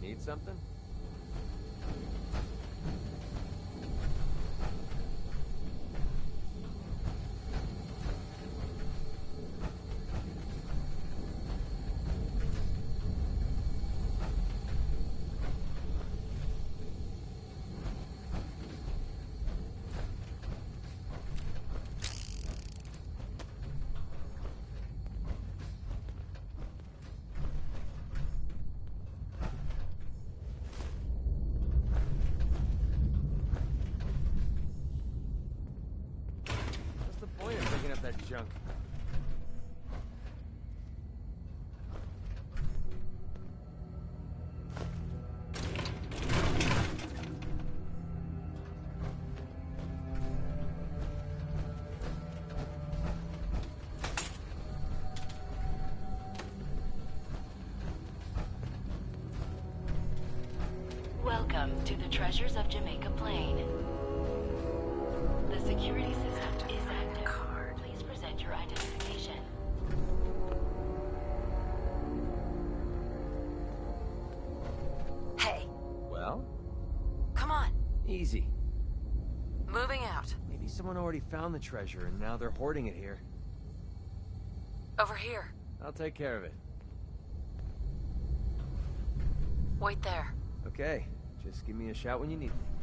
Need something? That junk. Welcome to the Treasures of Jamaica Plain. The security system is active. Please present your identification. Hey. Well? Come on. Easy. Moving out. Maybe someone already found the treasure and now they're hoarding it here. Over here. I'll take care of it. Wait there. Okay, just give me a shout when you need me.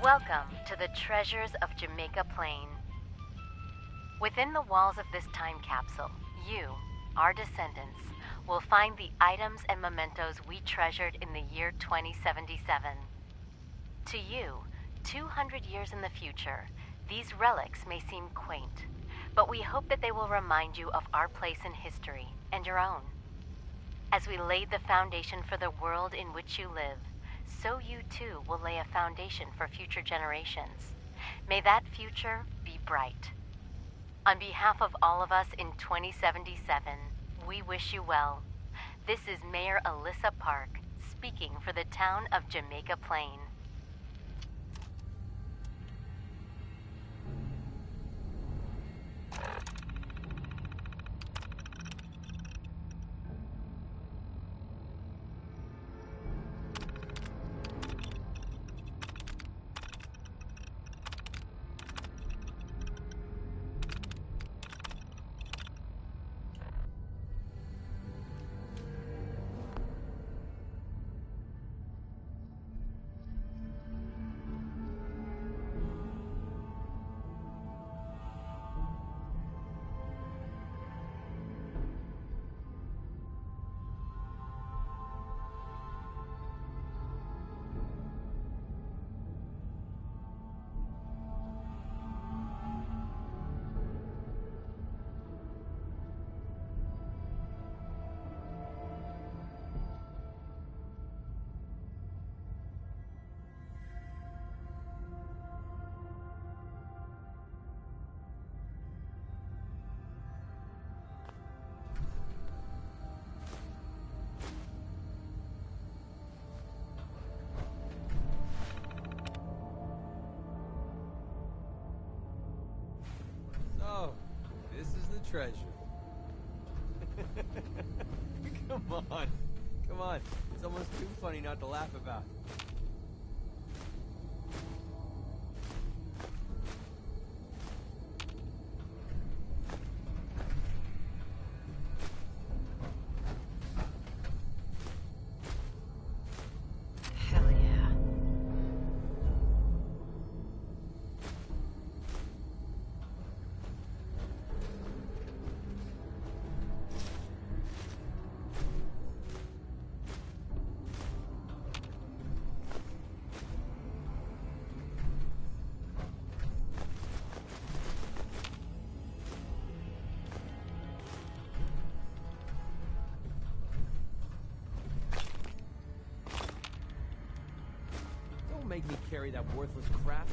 Welcome to the Treasures of Jamaica Plain. Within the walls of this time capsule, you, our descendants, will find the items and mementos we treasured in the year 2077. To you, 200 years in the future, these relics may seem quaint, but we hope that they will remind you of our place in history and your own. As we laid the foundation for the world in which you live, so you too will lay a foundation for future generations. May that future be bright. On behalf of all of us in 2077, we wish you well. This is Mayor Alyssa Park, speaking for the town of Jamaica Plain. Oh, this is the treasure. Come on. Come on. It's almost too funny not to laugh about. Hell yeah. Don't make me carry that worthless crap.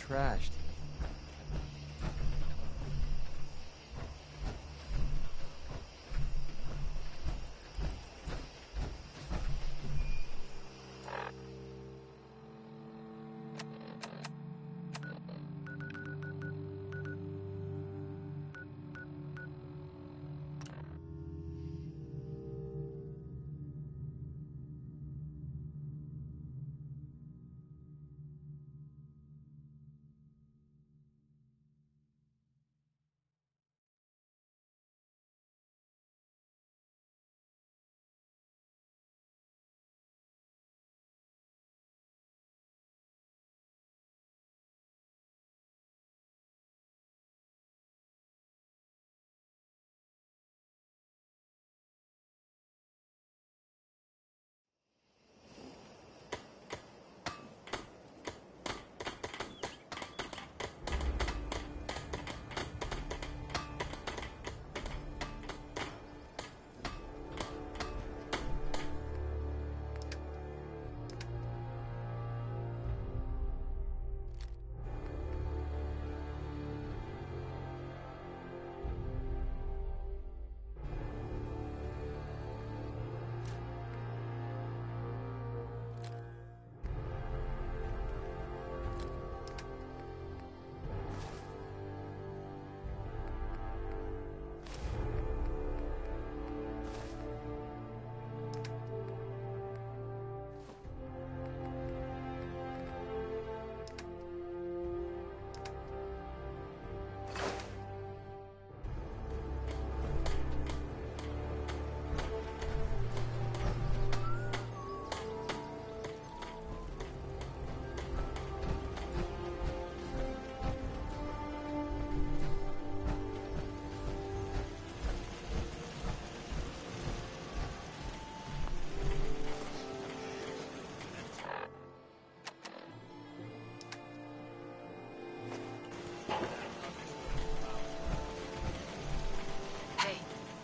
trashed.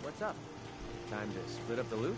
What's up? Time to split up the loot?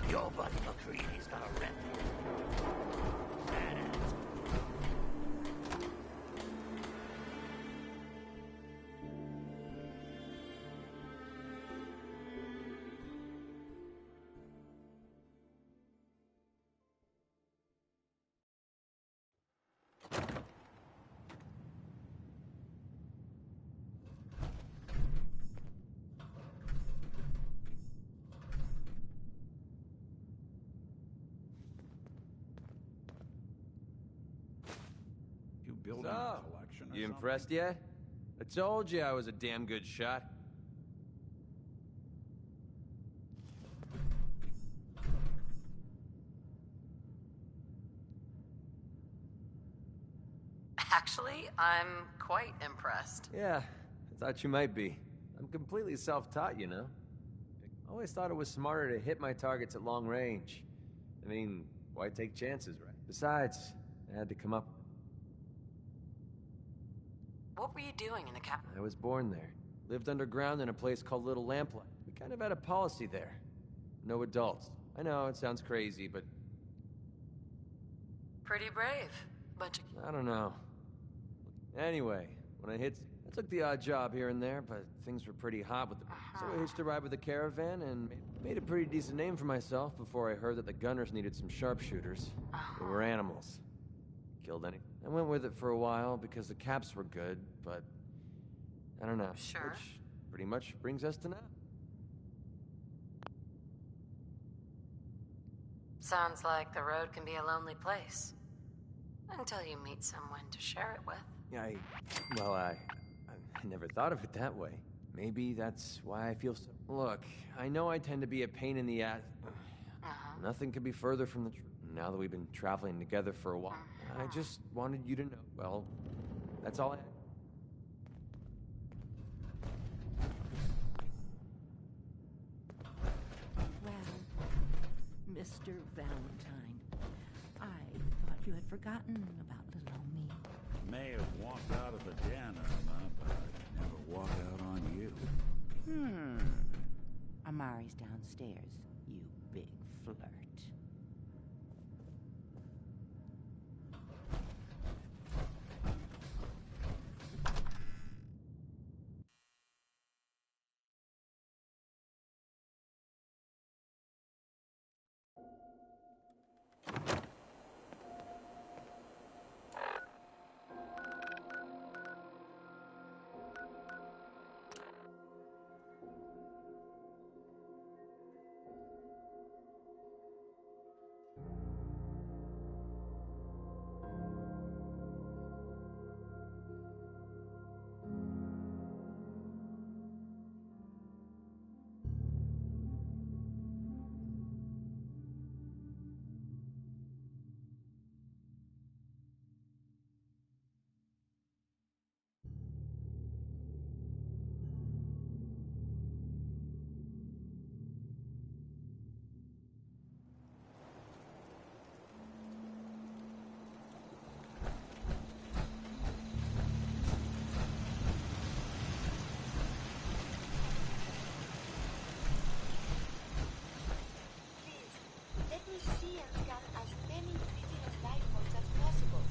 Your buddy McCready's got a rep. Badass. Building So, a collection or you something? impressed yet? I told you I was a damn good shot. Actually, I'm quite impressed. Yeah, I thought you might be. I'm completely self-taught, you know. I always thought it was smarter to hit my targets at long range. I mean, why take chances, right? Besides, I had to come up. What were you doing in the cap? I was born there. Lived underground in a place called Little Lamplight. We kind of had a policy there. No adults. I know, it sounds crazy, but Pretty brave. Bunch of... I don't know. Anyway, when I hit... I took the odd job here and there, but things were pretty hot with the... So I hitched a ride with the caravan and made a pretty decent name for myself before I heard that the gunners needed some sharpshooters. They were animals. Killed any. I went with it for a while because the caps were good, but... I don't know. Sure. Which pretty much brings us to now. Sounds like the road can be a lonely place. Until you meet someone to share it with. I never thought of it that way. Maybe that's why I feel so... Look, I know I tend to be a pain in the ass. Nothing could be further from the truth. Now that we've been traveling together for a while, I just wanted you to know. Well, that's all I... Well, Mr. Valentine, I thought you had forgotten about little old me. May have walked out of the den, Irma, but I'd never walk out on you. Amari's downstairs, you big flirt. Let me see and scan as many indigenous life forms as possible.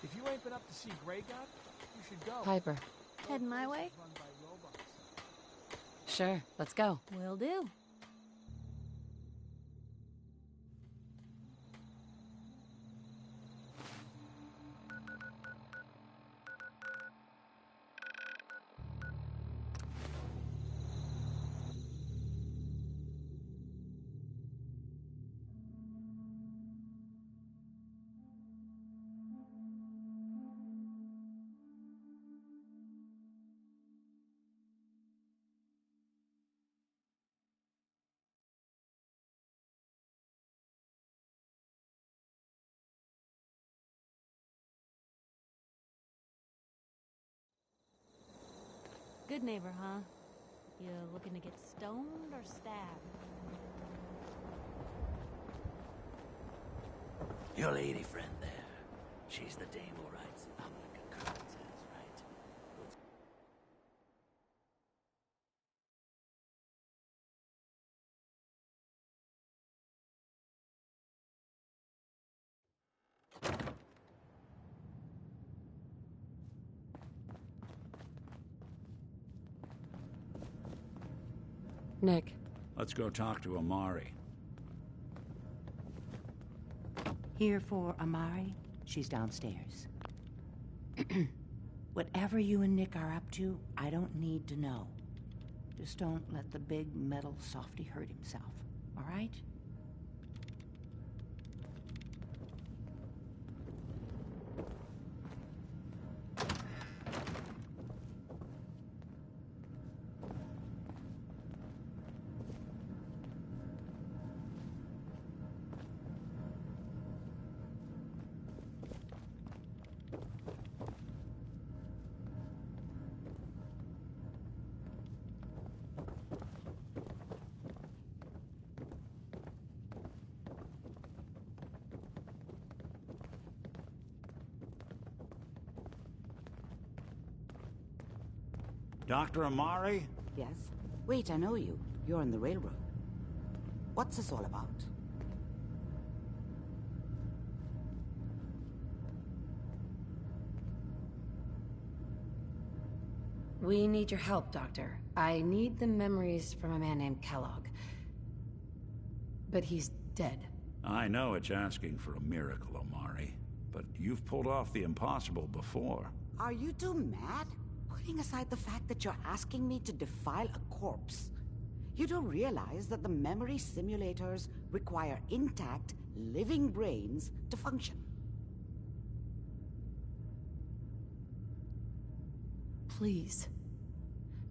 If you ain't been up to see Grey God, you should go. Piper. Heading my way? Run by robots. Sure, let's go. Will do. Good neighbor, huh? You looking to get stoned or stabbed? Your lady friend there. She's the dame who writes public occurrences, right? Nick. Let's go talk to Amari. Here for Amari, she's downstairs. Whatever you and Nick are up to, I don't need to know. Just don't let the big metal softy hurt himself, all right? Dr. Amari? Yes? Wait, I know you. You're on the railroad. What's this all about? We need your help, Doctor. I need the memories from a man named Kellogg. But he's dead. I know it's asking for a miracle, Amari, but you've pulled off the impossible before. Are you two mad? Putting aside the fact that you're asking me to defile a corpse, you don't realize that the memory simulators require intact, living brains to function. Please.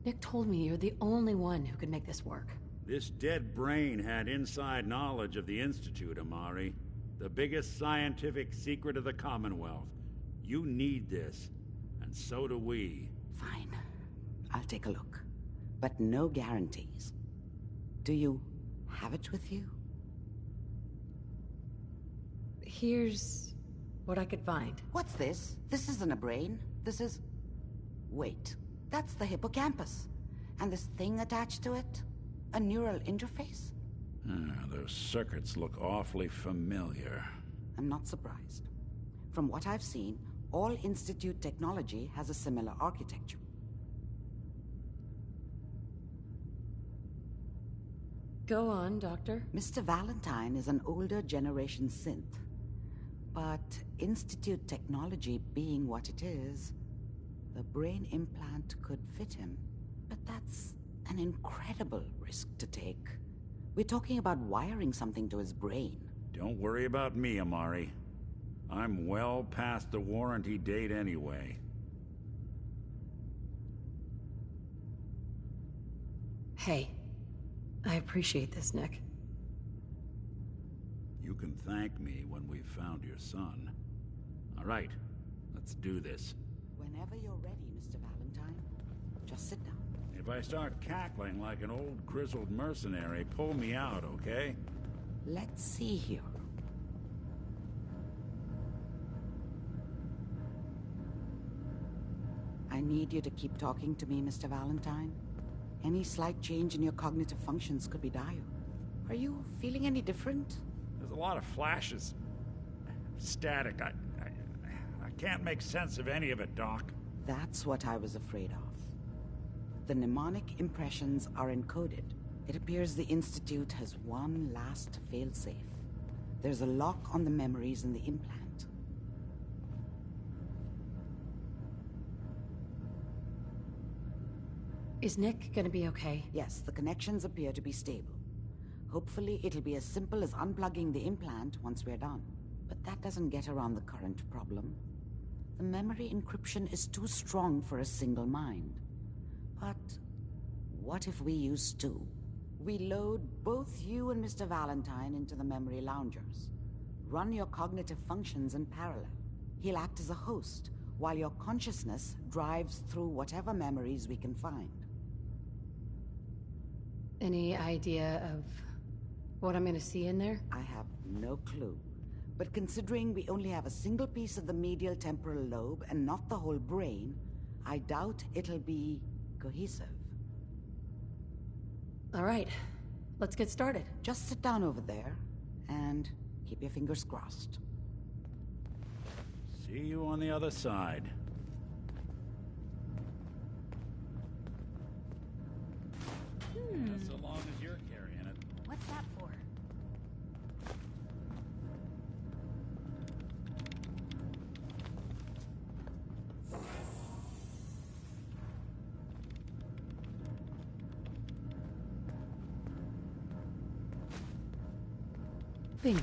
Nick told me you're the only one who could make this work. This dead brain had inside knowledge of the Institute, Amari. The biggest scientific secret of the Commonwealth. You need this, and so do we. Fine. I'll take a look. But no guarantees. Do you have it with you? Here's what I could find. What's this? This isn't a brain. This is... Wait. That's the hippocampus. And this thing attached to it? A neural interface? Those circuits look awfully familiar. I'm not surprised. From what I've seen, all Institute technology has a similar architecture. Go on, Doctor. Mr. Valentine is an older generation synth. But Institute technology being what it is, the brain implant could fit him. But that's an incredible risk to take. We're talking about wiring something to his brain. Don't worry about me, Amari. I'm well past the warranty date anyway. Hey, I appreciate this, Nick. You can thank me when we've found your son. All right, let's do this. Whenever you're ready, Mr. Valentine. Just sit down. If I start cackling like an old grizzled mercenary, pull me out, okay? Let's see here. I need you to keep talking to me, Mr. Valentine. Any slight change in your cognitive functions could be dire. Are you feeling any different? There's a lot of flashes. Static. I can't make sense of any of it, Doc. That's what I was afraid of. The mnemonic impressions are encoded. It appears the Institute has one last failsafe. There's a lock on the memories in the implant. Is Nick gonna be okay? Yes, the connections appear to be stable. Hopefully it'll be as simple as unplugging the implant once we're done. But that doesn't get around the current problem. The memory encryption is too strong for a single mind. But what if we use two? We load both you and Mr. Valentine into the memory loungers. Run your cognitive functions in parallel. He'll act as a host, while your consciousness drives through whatever memories we can find. Any idea of what I'm gonna see in there? I have no clue. But considering we only have a single piece of the medial temporal lobe and not the whole brain, I doubt it'll be cohesive. All right, let's get started. Just sit down over there and keep your fingers crossed. See you on the other side. So long as you're carrying it. What's that for? Bingo.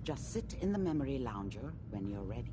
Just sit in the memory lounger when you're ready.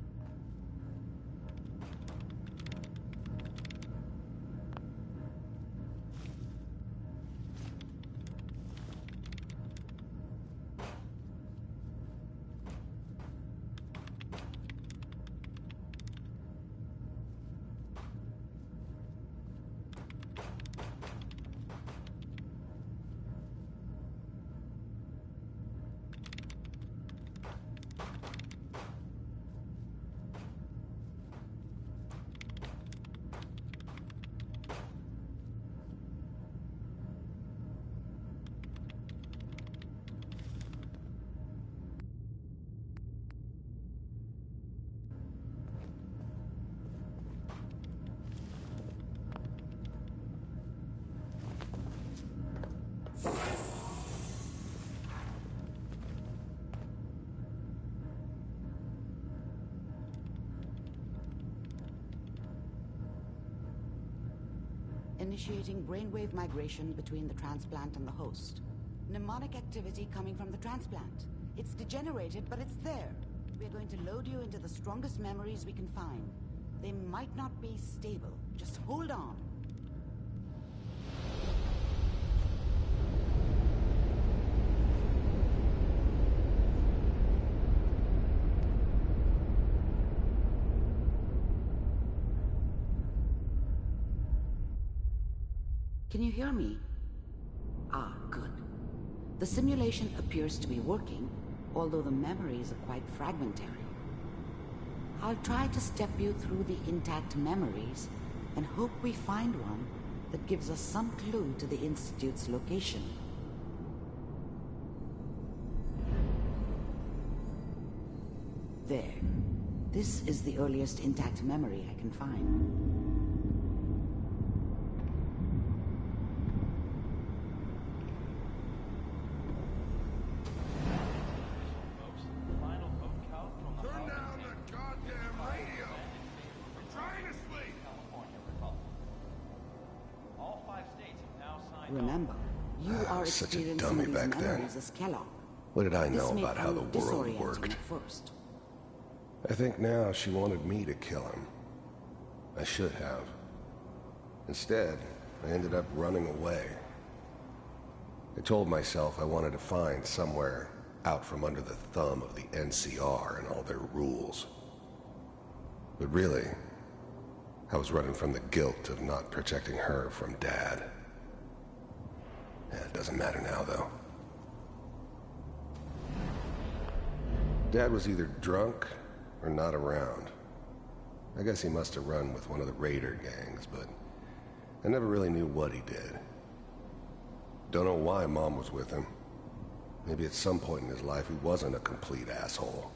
initiating brainwave migration between the transplant and the host. Mnemonic activity coming from the transplant. It's degenerated, but it's there. We're going to load you into the strongest memories we can find. They might not be stable. Just hold on. Can you hear me? Ah, good. The simulation appears to be working, although the memories are quite fragmentary. I'll try to step you through the intact memories and hope we find one that gives us some clue to the Institute's location. There. This is the earliest intact memory I can find. Remember, you are such a experiencing dummy these back then. memories as Kellogg. What did I know This may about how the prove world disorienting worked? at first. I think now she wanted me to kill him. I should have. Instead, I ended up running away. I told myself I wanted to find somewhere out from under the thumb of the NCR and all their rules. But really, I was running from the guilt of not protecting her from Dad. It doesn't matter now, though. Dad was either drunk or not around. I guess he must have run with one of the raider gangs, but I never really knew what he did. Don't know why Mom was with him. Maybe at some point in his life he wasn't a complete asshole.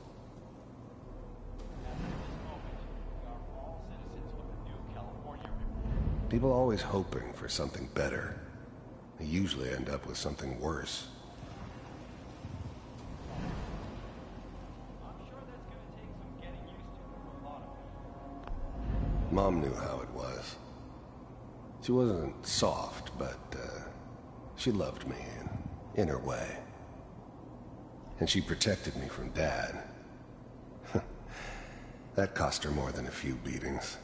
People always hoping for something better. They usually end up with something worse. Mom knew how it was. She wasn't soft, but she loved me in her way. And she protected me from Dad. That cost her more than a few beatings.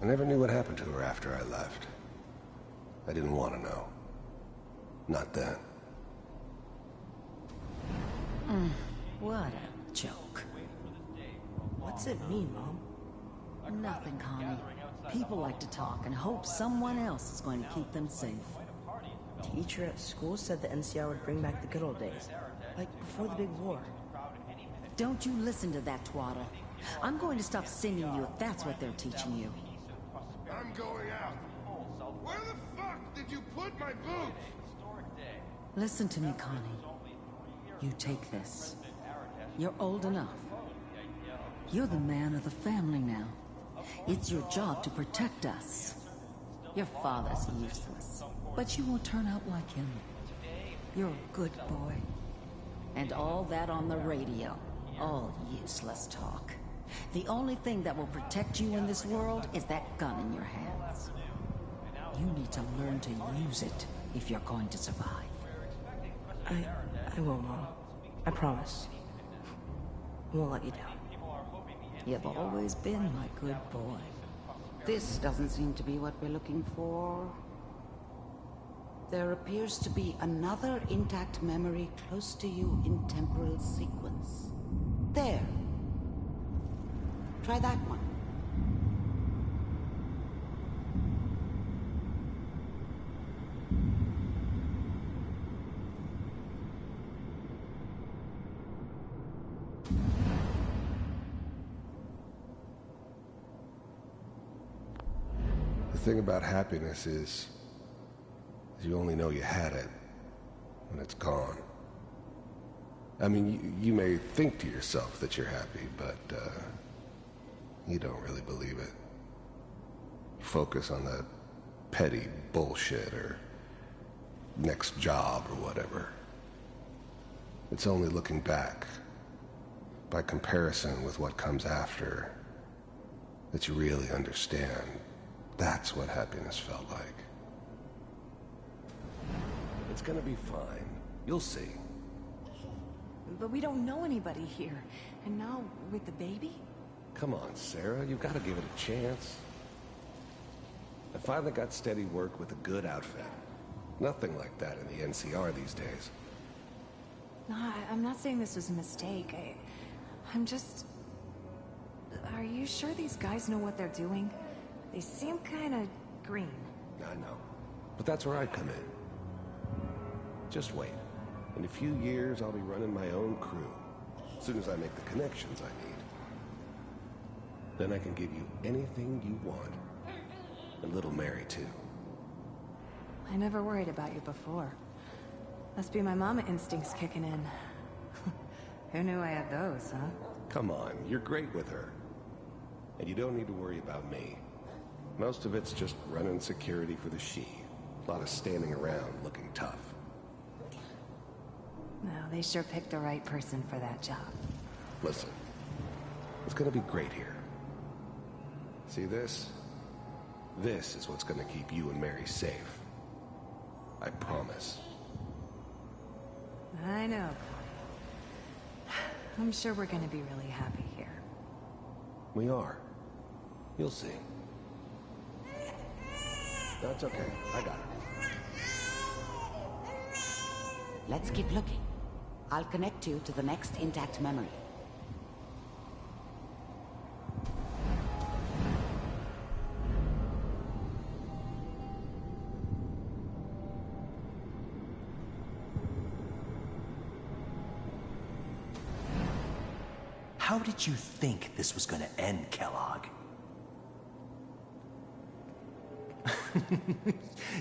I never knew what happened to her after I left. I didn't want to know. Not then. What a joke. What's it mean, Mom? Nothing, Connie. People like to talk and hope someone else is going to keep them safe. Teacher at school said the NCR would bring back the good old days. Like before the big war. Don't you listen to that twaddle. I'm going to stop singing you if that's what they're teaching you. I'm going out. Where the fuck did you put my boots? Listen to me, Connie. You take this. You're old enough. You're the man of the family now. It's your job to protect us. Your father's useless, but you won't turn out like him. You're a good boy. And all that on the radio, all useless talk. The only thing that will protect you in this world is that gun in your hands. You need to learn to use it if you're going to survive. I will, Mom. I promise. I won't let you down. You've always been my good boy. This doesn't seem to be what we're looking for. There appears to be another intact memory close to you in temporal sequence. There. Try that one. The thing about happiness is you only know you had it when it's gone. I mean, you may think to yourself that you're happy, but you don't really believe it. You focus on that petty bullshit or next job or whatever. It's only looking back, by comparison with what comes after, that you really understand That's what happiness felt like. It's gonna be fine. You'll see. But we don't know anybody here. And now, with the baby? Come on, Sarah. You've got to give it a chance. I finally got steady work with a good outfit. Nothing like that in the NCR these days. No, I'm not saying this was a mistake. I'm just... Are you sure these guys know what they're doing? They seem kinda green. I know. But that's where I come in. Just wait. In a few years, I'll be running my own crew. As soon as I make the connections I need. Then I can give you anything you want. And little Mary, too. I never worried about you before. Must be my mama instincts kicking in. Who knew I had those, huh? Come on, you're great with her. And you don't need to worry about me. Most of it's just running security for the she. A lot of standing around looking tough. Well, they sure picked the right person for that job. Listen, it's gonna be great here. See this? This is what's gonna keep you and Mary safe. I promise. I know. I'm sure we're gonna be really happy here. We are. You'll see. That's okay. I got it. Let's keep looking. I'll connect you to the next intact memory. How did you think this was gonna end, Kellogg?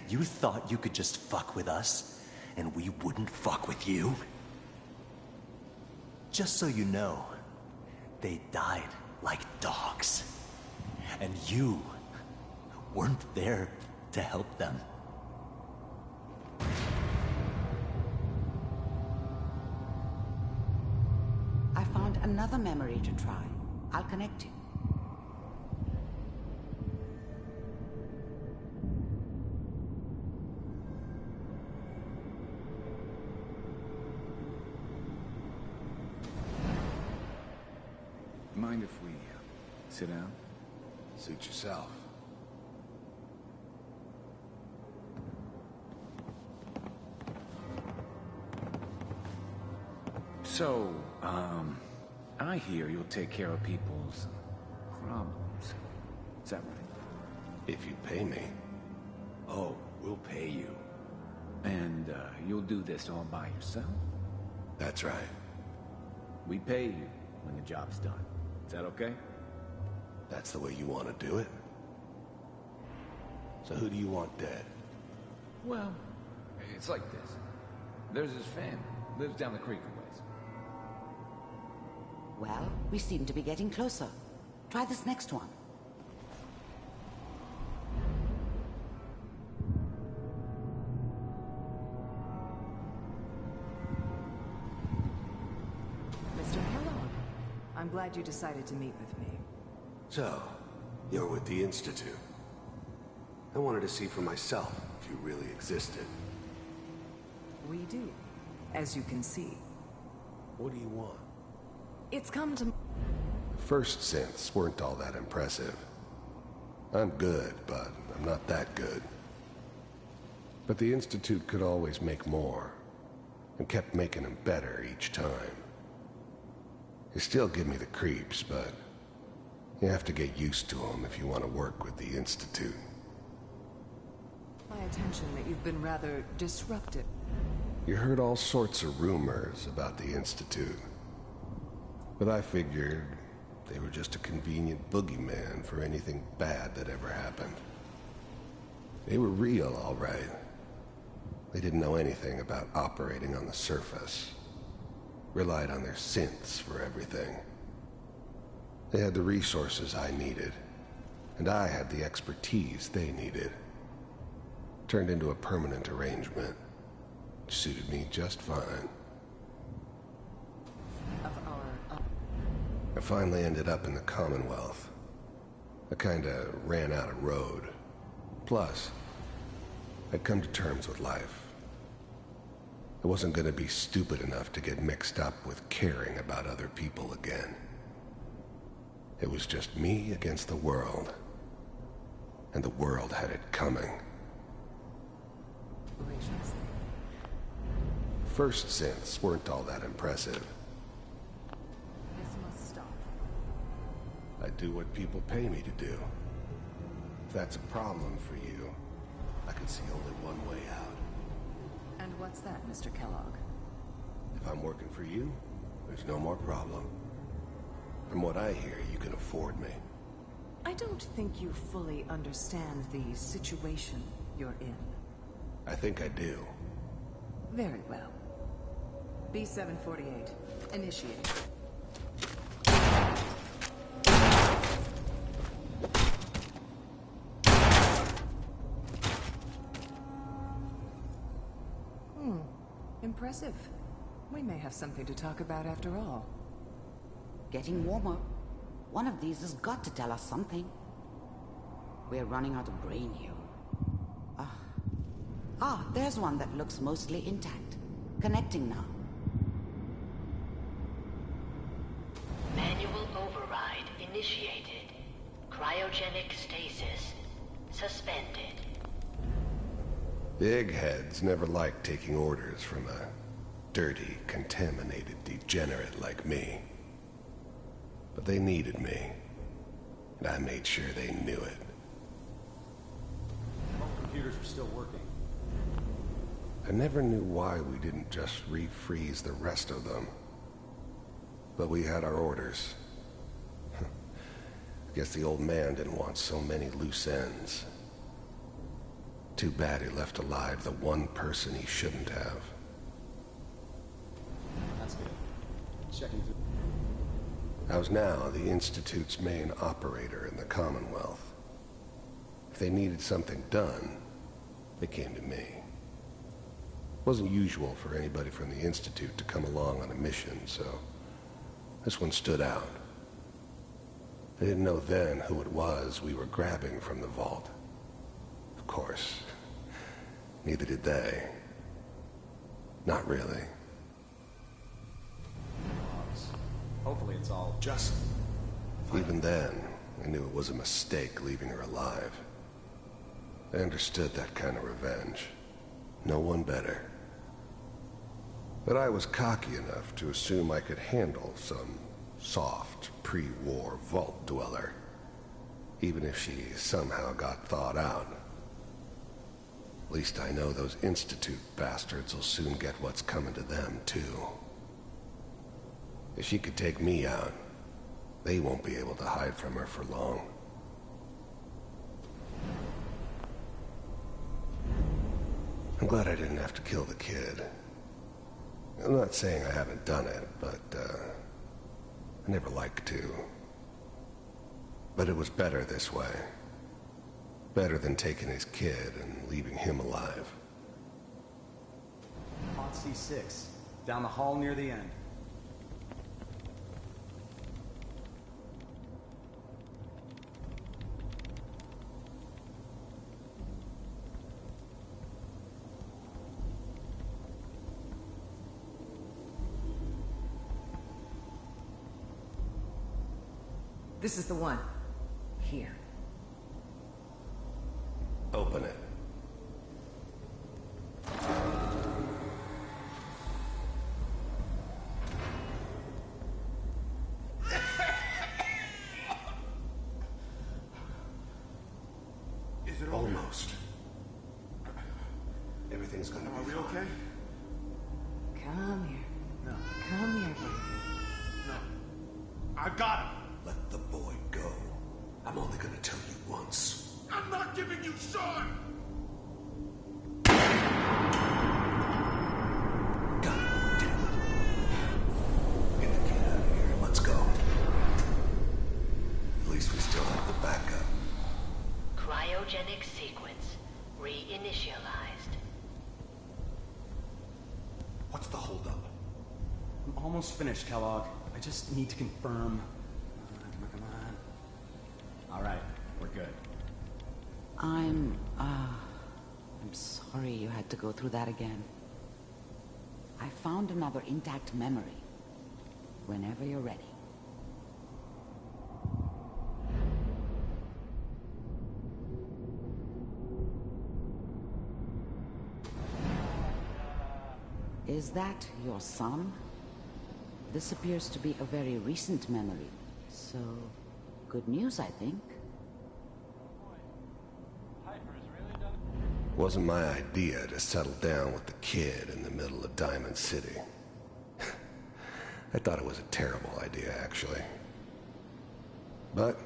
You thought you could just fuck with us, and we wouldn't fuck with you? Just so you know, they died like dogs. And you weren't there to help them. I found another memory to try. I'll connect you. Mind if we sit down? Suit yourself. So, I hear you'll take care of people's problems. Is that right? If you pay me. Oh, we'll pay you. And, you'll do this all by yourself? That's right. We pay you when the job's done. Is that okay? That's the way you want to do it? So who do you want dead? Well, it's like this. There's his family. Lives down the creek a ways. Well, we seem to be getting closer. Try this next one. Mr. Kellogg, I'm glad you decided to meet with me. So, you're with the Institute. I wanted to see for myself if you really existed. We do, as you can see. What do you want? It's come to... First synths weren't all that impressive. I'm good, but I'm not that good. But the Institute could always make more, and kept making them better each time. They still give me the creeps, but you have to get used to them if you want to work with the Institute. My attention that you've been rather disruptive. You heard all sorts of rumors about the Institute. But I figured they were just a convenient boogeyman for anything bad that ever happened. They were real, all right. They didn't know anything about operating on the surface. Relied on their synths for everything. They had the resources I needed, and I had the expertise they needed. Turned into a permanent arrangement. Suited me just fine. I finally ended up in the Commonwealth. I kinda ran out of road. Plus, I'd come to terms with life. I wasn't gonna be stupid enough to get mixed up with caring about other people again. It was just me against the world. And the world had it coming. First synths weren't all that impressive. This must stop. I do what people pay me to do. If that's a problem for you, I can see only one way out. And what's that, Mr. Kellogg? If I'm working for you, there's no more problem. From what I hear, you can afford me. I don't think you fully understand the situation you're in. I think I do. Very well. B-748, initiate. Impressive. We may have something to talk about after all. Getting warmer. One of these has got to tell us something. We're running out of brain here. There's one that looks mostly intact. Connecting now. Manual override initiated. Cryogenic stasis suspended. The eggheads never liked taking orders from a dirty, contaminated degenerate like me. But they needed me, and I made sure they knew it. All computers are still working. I never knew why we didn't just refreeze the rest of them. But we had our orders. I guess the old man didn't want so many loose ends. Too bad he left alive the one person he shouldn't have. That's good. Checking through. I was now the Institute's main operator in the Commonwealth. If they needed something done, they came to me. It wasn't usual for anybody from the Institute to come along on a mission, so this one stood out. I didn't know then who it was we were grabbing from the vault. Of course, neither did they. Not really. Hopefully it's all just... Even then, I knew it was a mistake leaving her alive. I understood that kind of revenge. No one better. But I was cocky enough to assume I could handle some soft, pre-war vault dweller, even if she somehow got thawed out. At least I know those Institute bastards will soon get what's coming to them, too. If she could take me out, they won't be able to hide from her for long. I'm glad I didn't have to kill the kid. I'm not saying I haven't done it, but, I never liked to. But it was better this way. Better than taking his kid and leaving him alive. Pod C6, down the hall near the end. This is the one. Here. Open it. Is it almost? Everything's gonna be fine. Are we okay? Come here. No. Come here, baby. No. I got him. Let the boy go. I'm only gonna tell you once. I'm not giving you Sean! God damn it. Get the kid out of here and let's go. At least we still have the backup. Cryogenic sequence reinitialized. What's the holdup? I'm almost finished, Kellogg. I just need to confirm. Come on. All right, we're good. I'm sorry you had to go through that again. I found another intact memory. Whenever you're ready. Is that your son? This appears to be a very recent memory. So, good news, I think. Wasn't my idea to settle down with the kid in the middle of Diamond City. I thought it was a terrible idea, actually. But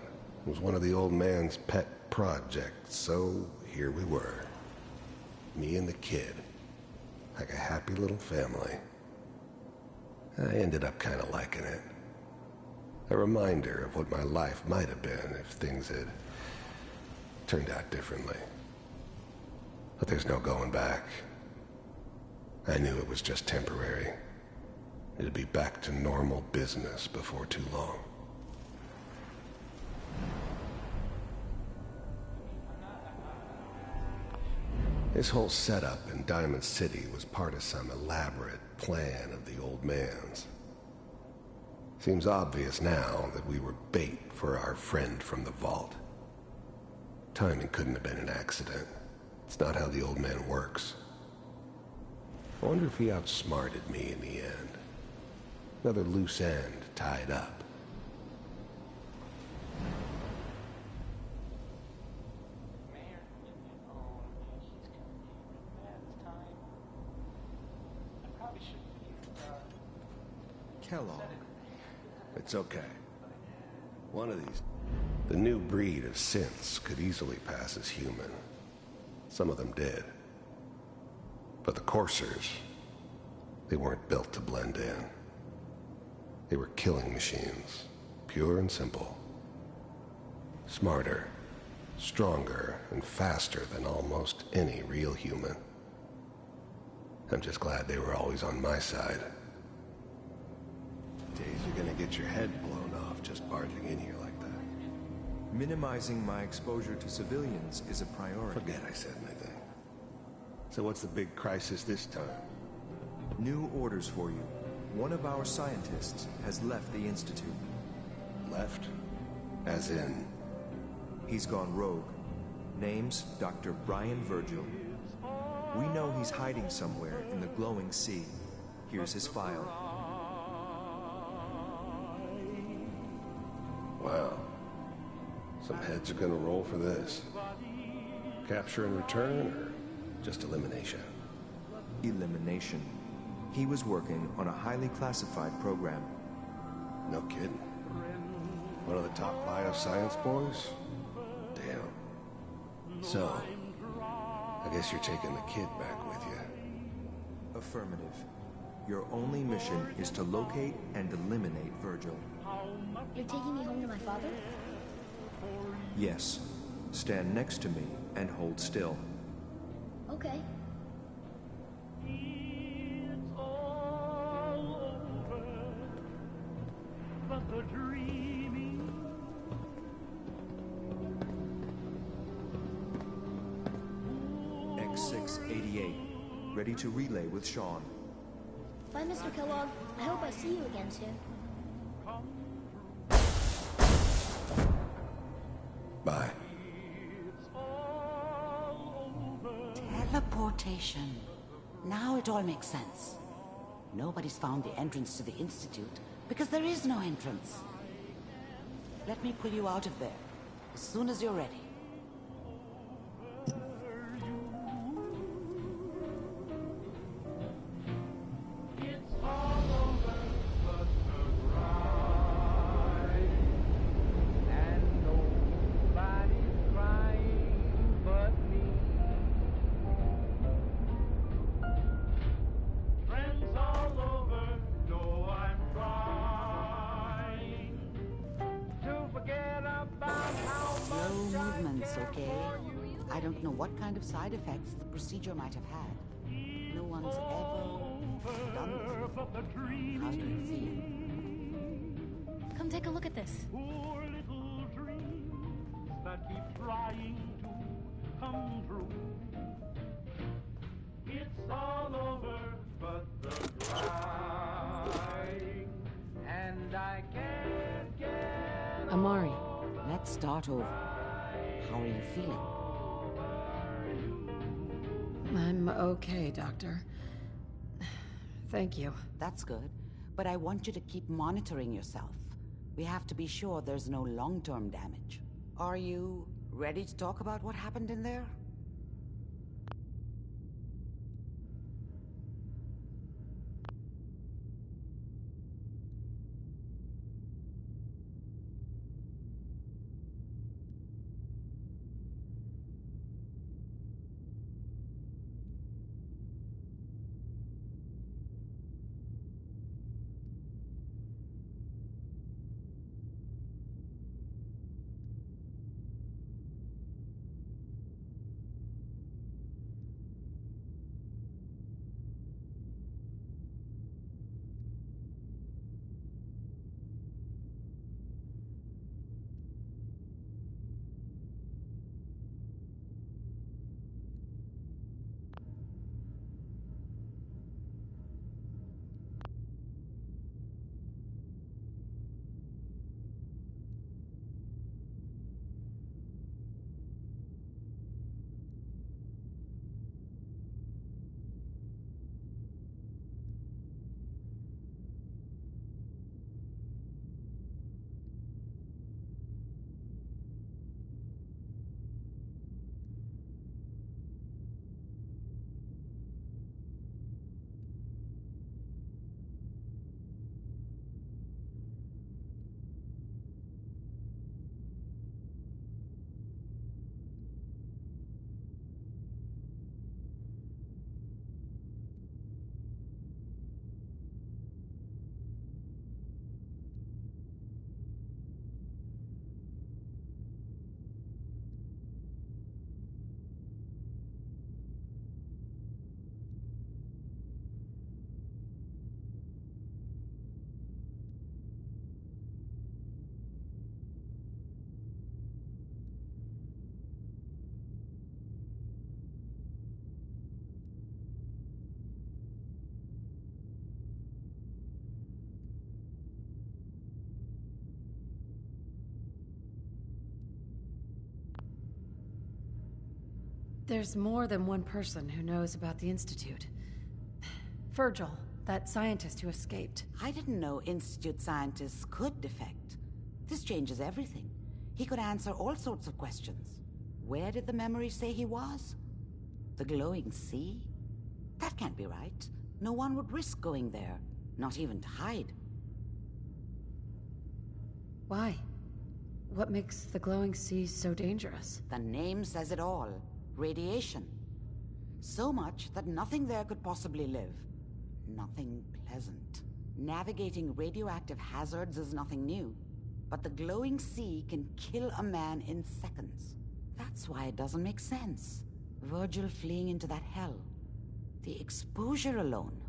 it was one of the old man's pet projects, so here we were. Me and the kid. Like a happy little family. I ended up kind of liking it. A reminder of what my life might have been if things had turned out differently. But there's no going back. I knew it was just temporary. It'd be back to normal business before too long. This whole setup in Diamond City was part of some elaborate plan of the old man's. Seems obvious now that we were bait for our friend from the vault. Timing couldn't have been an accident. It's not how the old man works. I wonder if he outsmarted me in the end. Another loose end tied up. Kellogg. It's okay. One of these... The new breed of synths could easily pass as human. Some of them did. But the coursers, they weren't built to blend in. They were killing machines, pure and simple. Smarter, stronger, and faster than almost any real human. I'm just glad they were always on my side. Days you're gonna get your head blown off just barging in here like that. Minimizing my exposure to civilians is a priority. Forget I said anything. So what's the big crisis this time? New orders for you. One of our scientists has left the Institute. Left? As in? He's gone rogue. Name's Dr. Brian Virgil. We know he's hiding somewhere in the glowing sea. Here's his file. Wow. Some heads are gonna roll for this. Capture and return, or just elimination? Elimination. He was working on a highly classified program. No kidding. One of the top bioscience boys? Damn. So, I guess you're taking the kid back with you. Affirmative. Your only mission is to locate and eliminate Virgil. You're taking me home to my father? Yes. Stand next to me and hold still. Okay. X688. Ready to relay with Sean. Bye, Mr. Kellogg. I hope I see you again soon. Bye. Teleportation. Now it all makes sense. Nobody's found the entrance to the Institute because there is no entrance. Let me pull you out of there as soon as you're ready. Okay? I don't know what kind of side effects the procedure might have had. No one's ever done this before. How do you feel? Come take a look at this. come true. It's all over but the crying, and I can't get Amari. Let's start over. How are you feeling? I'm okay, Doctor. Thank you. That's good. But I want you to keep monitoring yourself. We have to be sure there's no long-term damage. Are you ready to talk about what happened in there? There's more than one person who knows about the Institute. Virgil, that scientist who escaped. I didn't know Institute scientists could defect. This changes everything. He could answer all sorts of questions. Where did the memory say he was? The glowing sea? That can't be right. No one would risk going there, not even to hide. Why? What makes the glowing sea so dangerous? The name says it all. Radiation. So much that nothing there could possibly live. Nothing pleasant. Navigating radioactive hazards is nothing new. But the glowing sea can kill a man in seconds. That's why it doesn't make sense. Virgil fleeing into that hell. The exposure alone.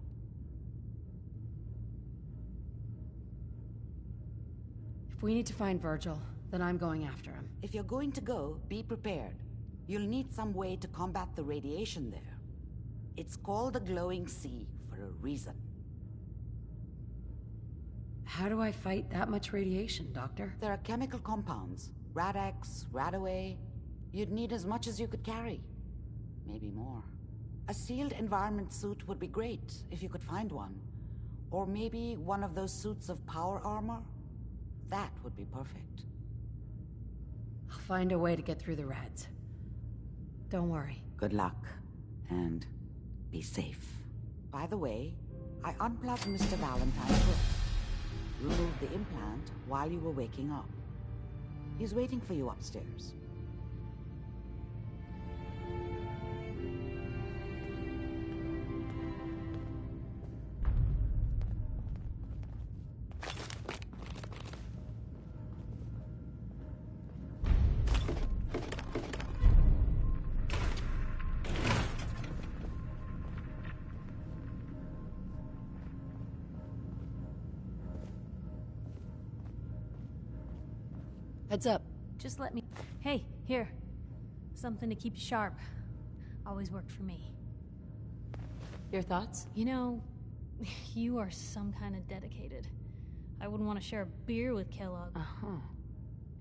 If we need to find Virgil, then I'm going after him. If you're going to go, be prepared. You'll need some way to combat the radiation there. It's called the glowing sea for a reason. How do I fight that much radiation, Doctor? There are chemical compounds. Rad-X, Radaway. You'd need as much as you could carry. Maybe more. A sealed environment suit would be great, if you could find one. Or maybe one of those suits of power armor? That would be perfect. I'll find a way to get through the rads. Don't worry. Good luck. And be safe. By the way, I unplugged Mr. Valentine's wrist. Removed the implant while you were waking up. He's waiting for you upstairs. Heads up. Just let me... Hey, here. Something to keep you sharp. Always worked for me. Your thoughts? You know, you are some kind of dedicated. I wouldn't want to share a beer with Kellogg. Uh-huh.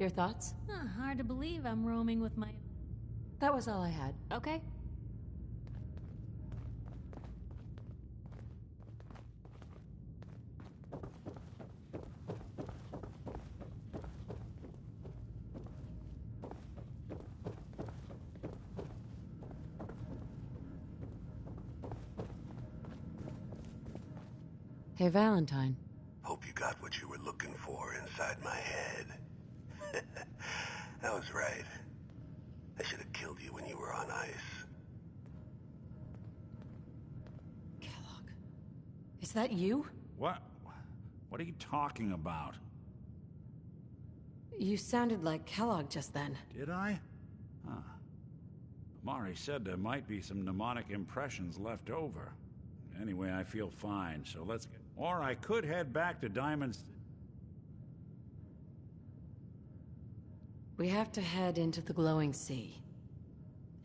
Your thoughts? Hard to believe I'm roaming with my... That was all I had. Okay. Hey, Valentine. Hope you got what you were looking for inside my head. That was right. I should have killed you when you were on ice. Kellogg. Is that you? What? What are you talking about? You sounded like Kellogg just then. Did I? Huh. Mari said there might be some mnemonic impressions left over. Anyway, I feel fine, so let's get... Or I could head back to Diamond's... We have to head into the glowing sea.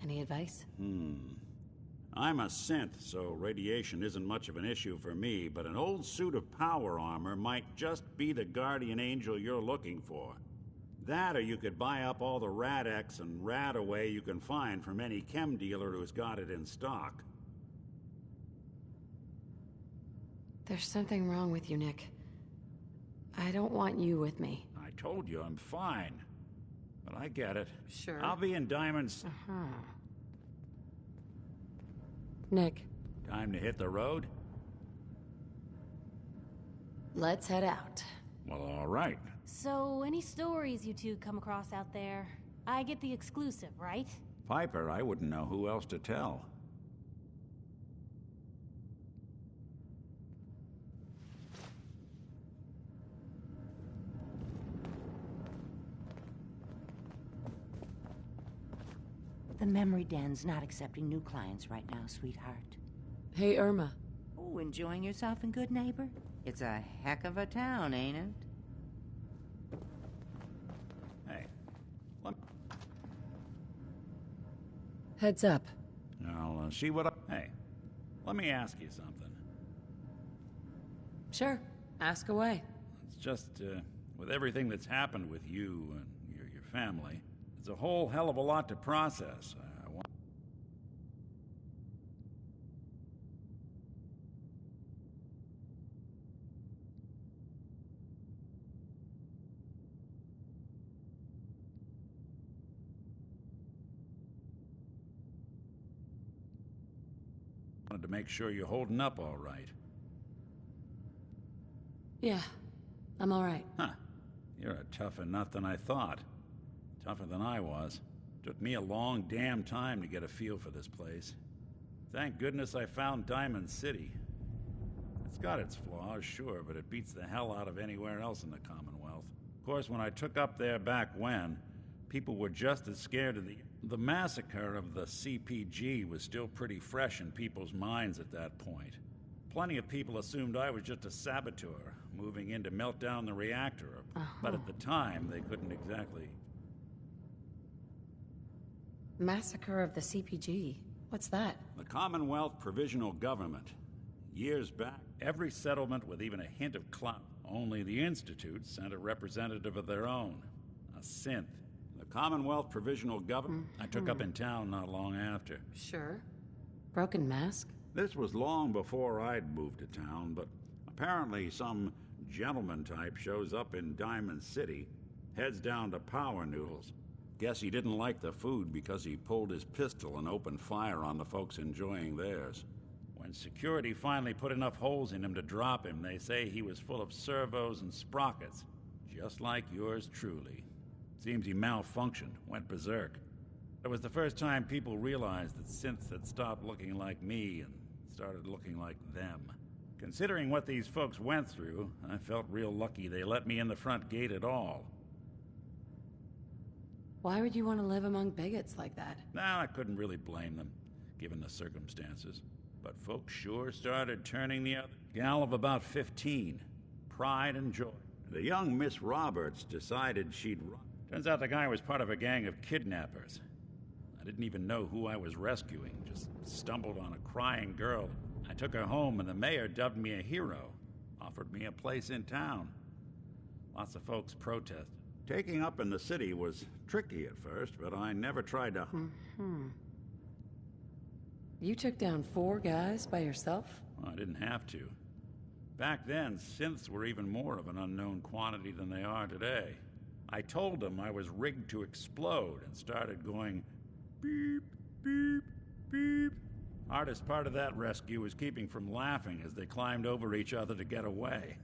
Any advice? I'm a synth, so radiation isn't much of an issue for me, but an old suit of power armor might just be the guardian angel you're looking for. That, or you could buy up all the Rad-X and Rad-Away you can find from any chem dealer who's got it in stock. There's something wrong with you, Nick. I don't want you with me. I told you I'm fine. But I get it. Sure. I'll be in Diamond's... Nick. Time to hit the road? Let's head out. Well, all right. So, any stories you two come across out there? I get the exclusive, right? Piper, I wouldn't know who else to tell. The memory den's not accepting new clients right now, sweetheart. Hey, Irma. Oh, enjoying yourself in Good Neighbor? It's a heck of a town, ain't it? Hey, Heads up. I'll see what I... Hey, let me ask you something. Sure. Ask away. It's just, with everything that's happened with you and your family, it's a whole hell of a lot to process. I want... Wanted to make sure you're holding up all right. Yeah, I'm all right. Huh. You're a tougher nut than I thought. Tougher than I was. Took me a long damn time to get a feel for this place. Thank goodness I found Diamond City. It's got its flaws, sure, but it beats the hell out of anywhere else in the Commonwealth. Of course, when I took up there back when, people were just as scared of the massacre of the CPG was still pretty fresh in people's minds at that point. Plenty of people assumed I was just a saboteur, moving in to melt down the reactor. But at the time, they couldn't exactly... Massacre of the CPG. What's that? The Commonwealth Provisional Government. Years back, every settlement with even a hint of clout. Only the Institute sent a representative of their own. A synth. The Commonwealth Provisional Government I took up in town not long after. Sure. Broken mask? This was long before I'd moved to town, but apparently some gentleman type shows up in Diamond City, heads down to Power Noodles. Guess he didn't like the food because he pulled his pistol and opened fire on the folks enjoying theirs. When security finally put enough holes in him to drop him, they say he was full of servos and sprockets, just like yours truly. Seems he malfunctioned, went berserk. It was the first time people realized that synths had stopped looking like me and started looking like them. Considering what these folks went through, I felt real lucky they let me in the front gate at all. Why would you want to live among bigots like that? Nah, I couldn't really blame them, given the circumstances. But folks sure started turning the other. Gal of about 15. Pride and joy. The young Miss Roberts decided she'd run. Turns out the guy was part of a gang of kidnappers. I didn't even know who I was rescuing, just stumbled on a crying girl. I took her home, and the mayor dubbed me a hero, offered me a place in town. Lots of folks protested. Taking up in the city was tricky at first, but I never tried to... You took down 4 guys by yourself? Well, I didn't have to. Back then, synths were even more of an unknown quantity than they are today. I told them I was rigged to explode and started going beep, beep, beep. Hardest part of that rescue was keeping from laughing as they climbed over each other to get away.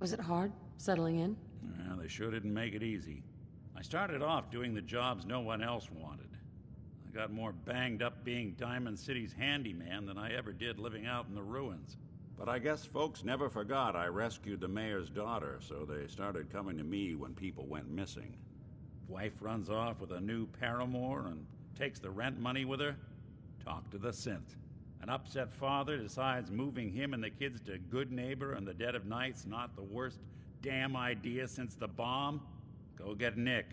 Was it hard settling in? Well, they sure didn't make it easy. I started off doing the jobs no one else wanted. I got more banged up being Diamond City's handyman than I ever did living out in the ruins. But I guess folks never forgot I rescued the mayor's daughter, so they started coming to me when people went missing. Wife runs off with a new paramour and takes the rent money with her. Talk to the synth. An upset father decides moving him and the kids to Good Neighbor in the dead of night's not the worst damn idea since the bomb. Go get Nick.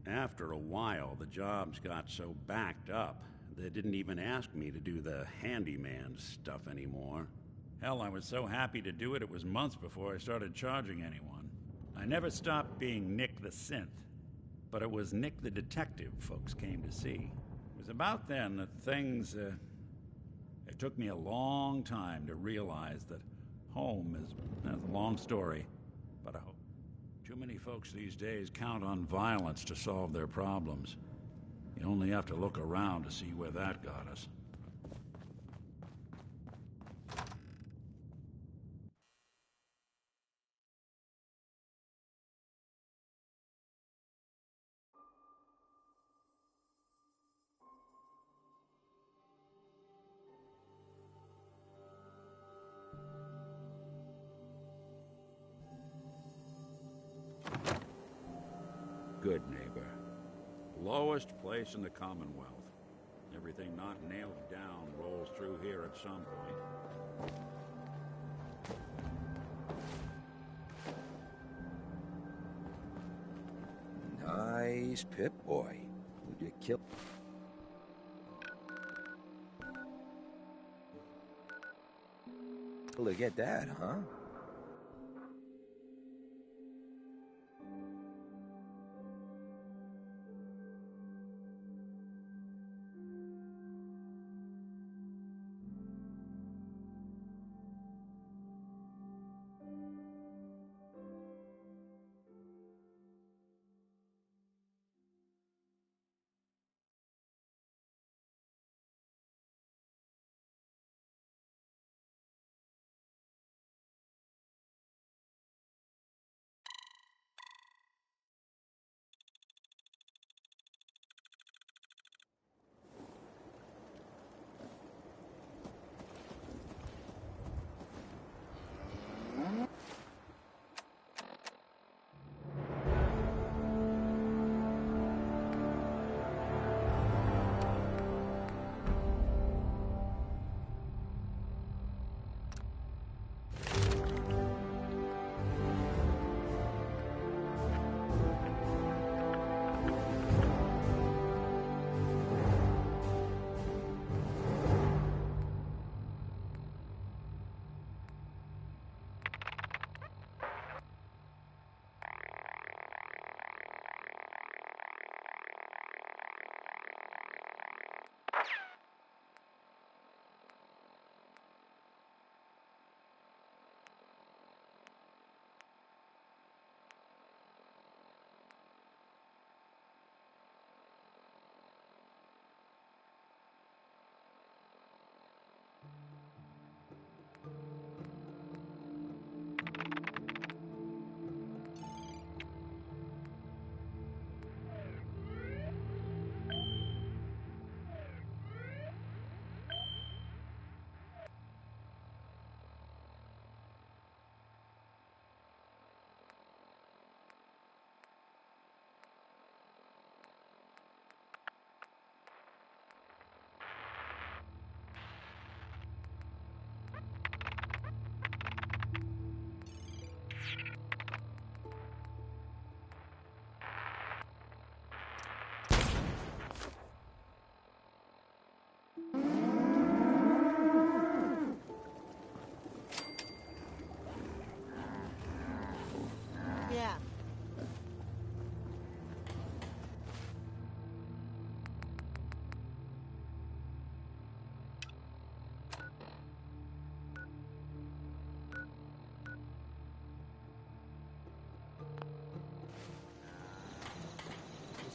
After a while, the jobs got so backed up, they didn't even ask me to do the handyman stuff anymore. Hell, I was so happy to do it, it was months before I started charging anyone. I never stopped being Nick the Synth, but it was Nick the Detective folks came to see. It was about then that things, it took me a long time to realize that home is a long story, but I hope. Too many folks these days count on violence to solve their problems. You only have to look around to see where that got us. Good Neighbor. Lowest place in the Commonwealth. Everything not nailed down rolls through here at some point. Nice Pip-Boy. Who'd you kill? Look at that, huh?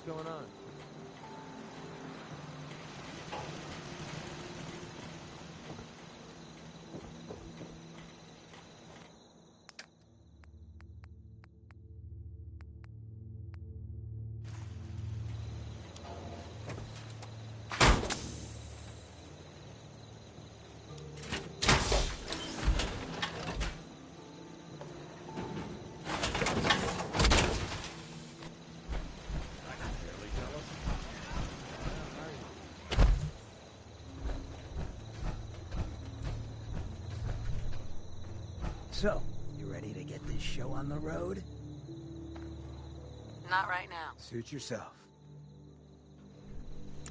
going on? So, you ready to get this show on the road? Not right now. Suit yourself.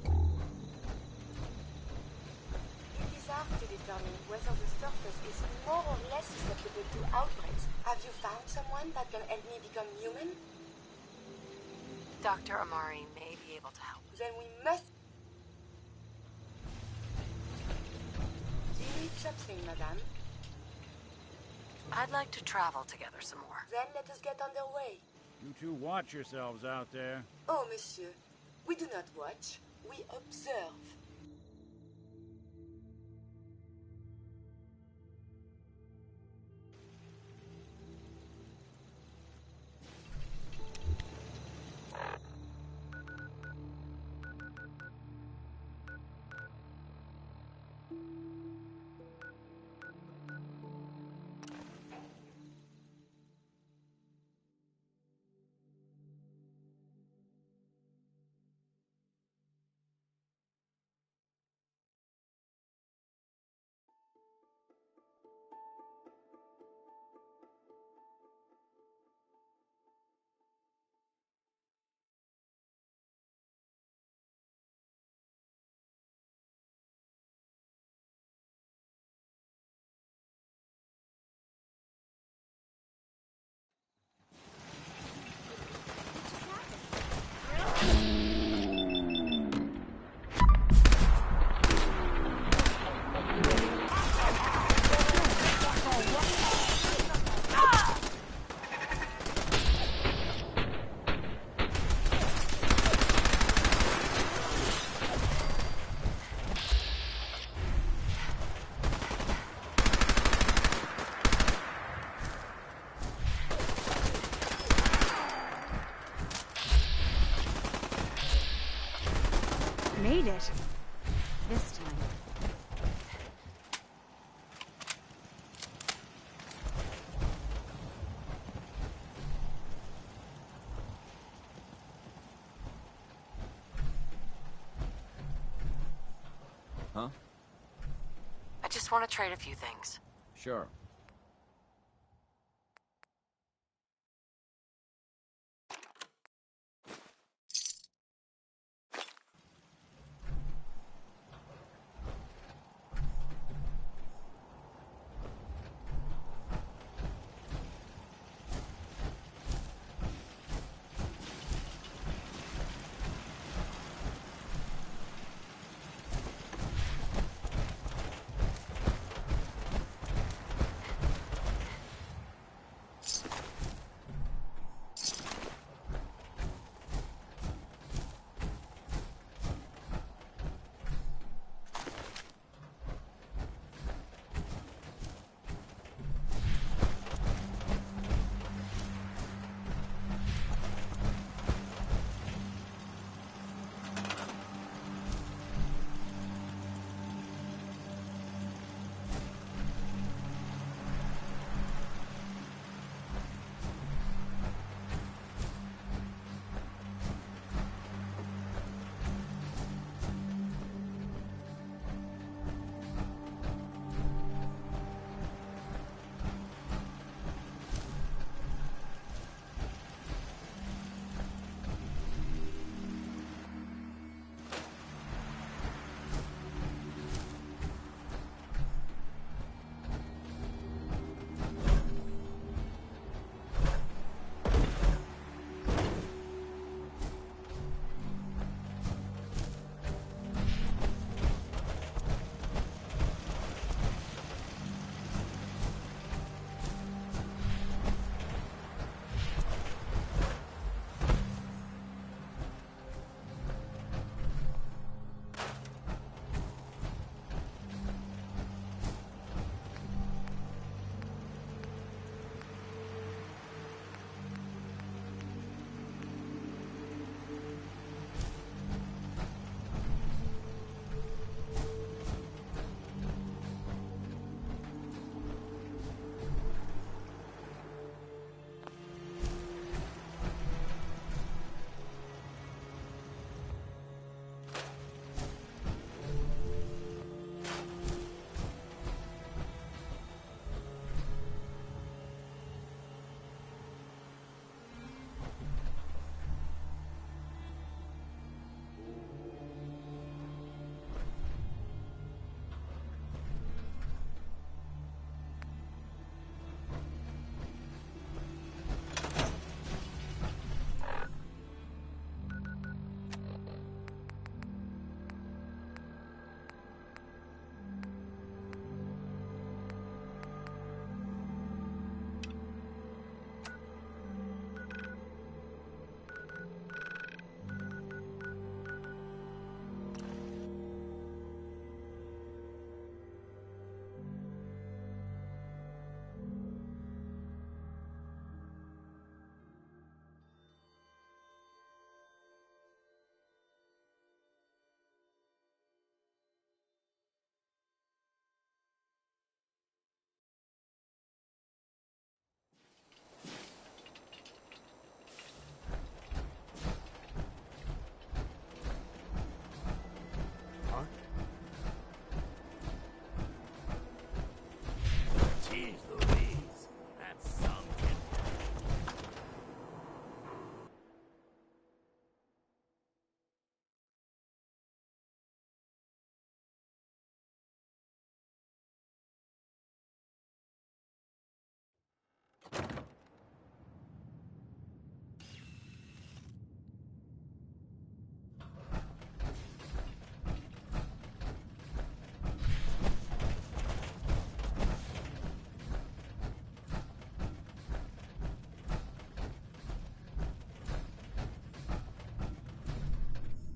It is hard to determine whether the surface is more or less susceptible to outbreaks. Have you found someone that can help me become human? Dr. Amari may be able to help. Then we must... Do you need something, madame? I'd like to travel together some more. Then let us get underway. You two watch yourselves out there. Oh, monsieur. We do not watch. We observe. Made it. This time. Huh? I just want to trade a few things. Sure.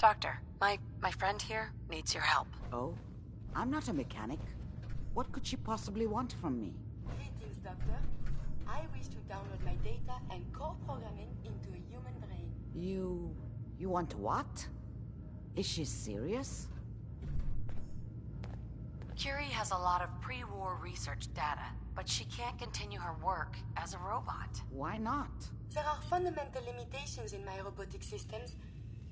Doctor, my friend here needs your help. Oh? I'm not a mechanic. What could she possibly want from me? Greetings, Doctor. I wish to download my data and core programming into a human brain. You want what? Is she serious? Curie has a lot of pre-war research data, but she can't continue her work as a robot. Why not? There are fundamental limitations in my robotic systems.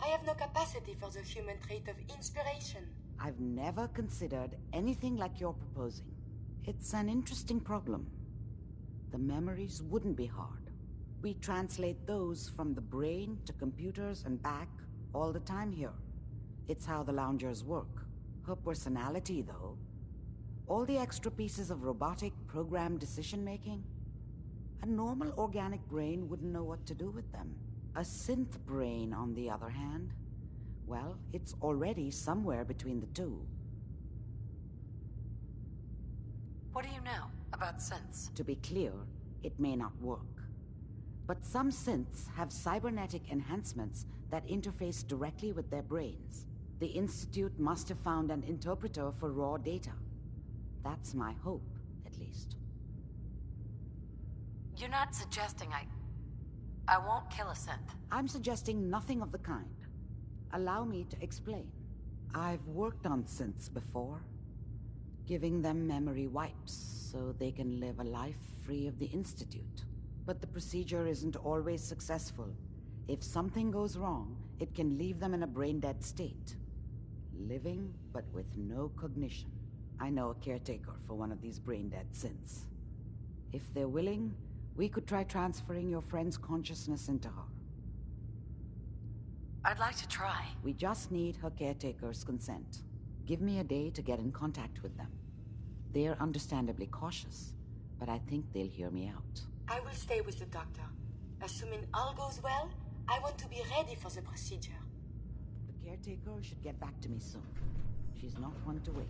I have no capacity for the human trait of inspiration. I've never considered anything like you're proposing. It's an interesting problem. The memories wouldn't be hard. We translate those from the brain to computers and back all the time here. It's how the loungers work. Her personality, though, all the extra pieces of robotic programmed decision-making, a normal organic brain wouldn't know what to do with them. A synth brain, on the other hand, well, it's already somewhere between the two. What do you know about synths? To be clear, it may not work. But some synths have cybernetic enhancements that interface directly with their brains. The Institute must have found an interpreter for raw data. That's my hope, at least. You're not suggesting I won't kill a synth. I'm suggesting nothing of the kind. Allow me to explain. I've worked on synths before, giving them memory wipes so they can live a life free of the Institute. But the procedure isn't always successful. If something goes wrong, it can leave them in a brain-dead state. Living, but with no cognition. I know a caretaker for one of these brain-dead synths. If they're willing, we could try transferring your friend's consciousness into her. I'd like to try. We just need her caretaker's consent. Give me a day to get in contact with them. They're understandably cautious, but I think they'll hear me out. I will stay with the doctor. Assuming all goes well, I want to be ready for the procedure. The caretaker should get back to me soon. She's not one to wait.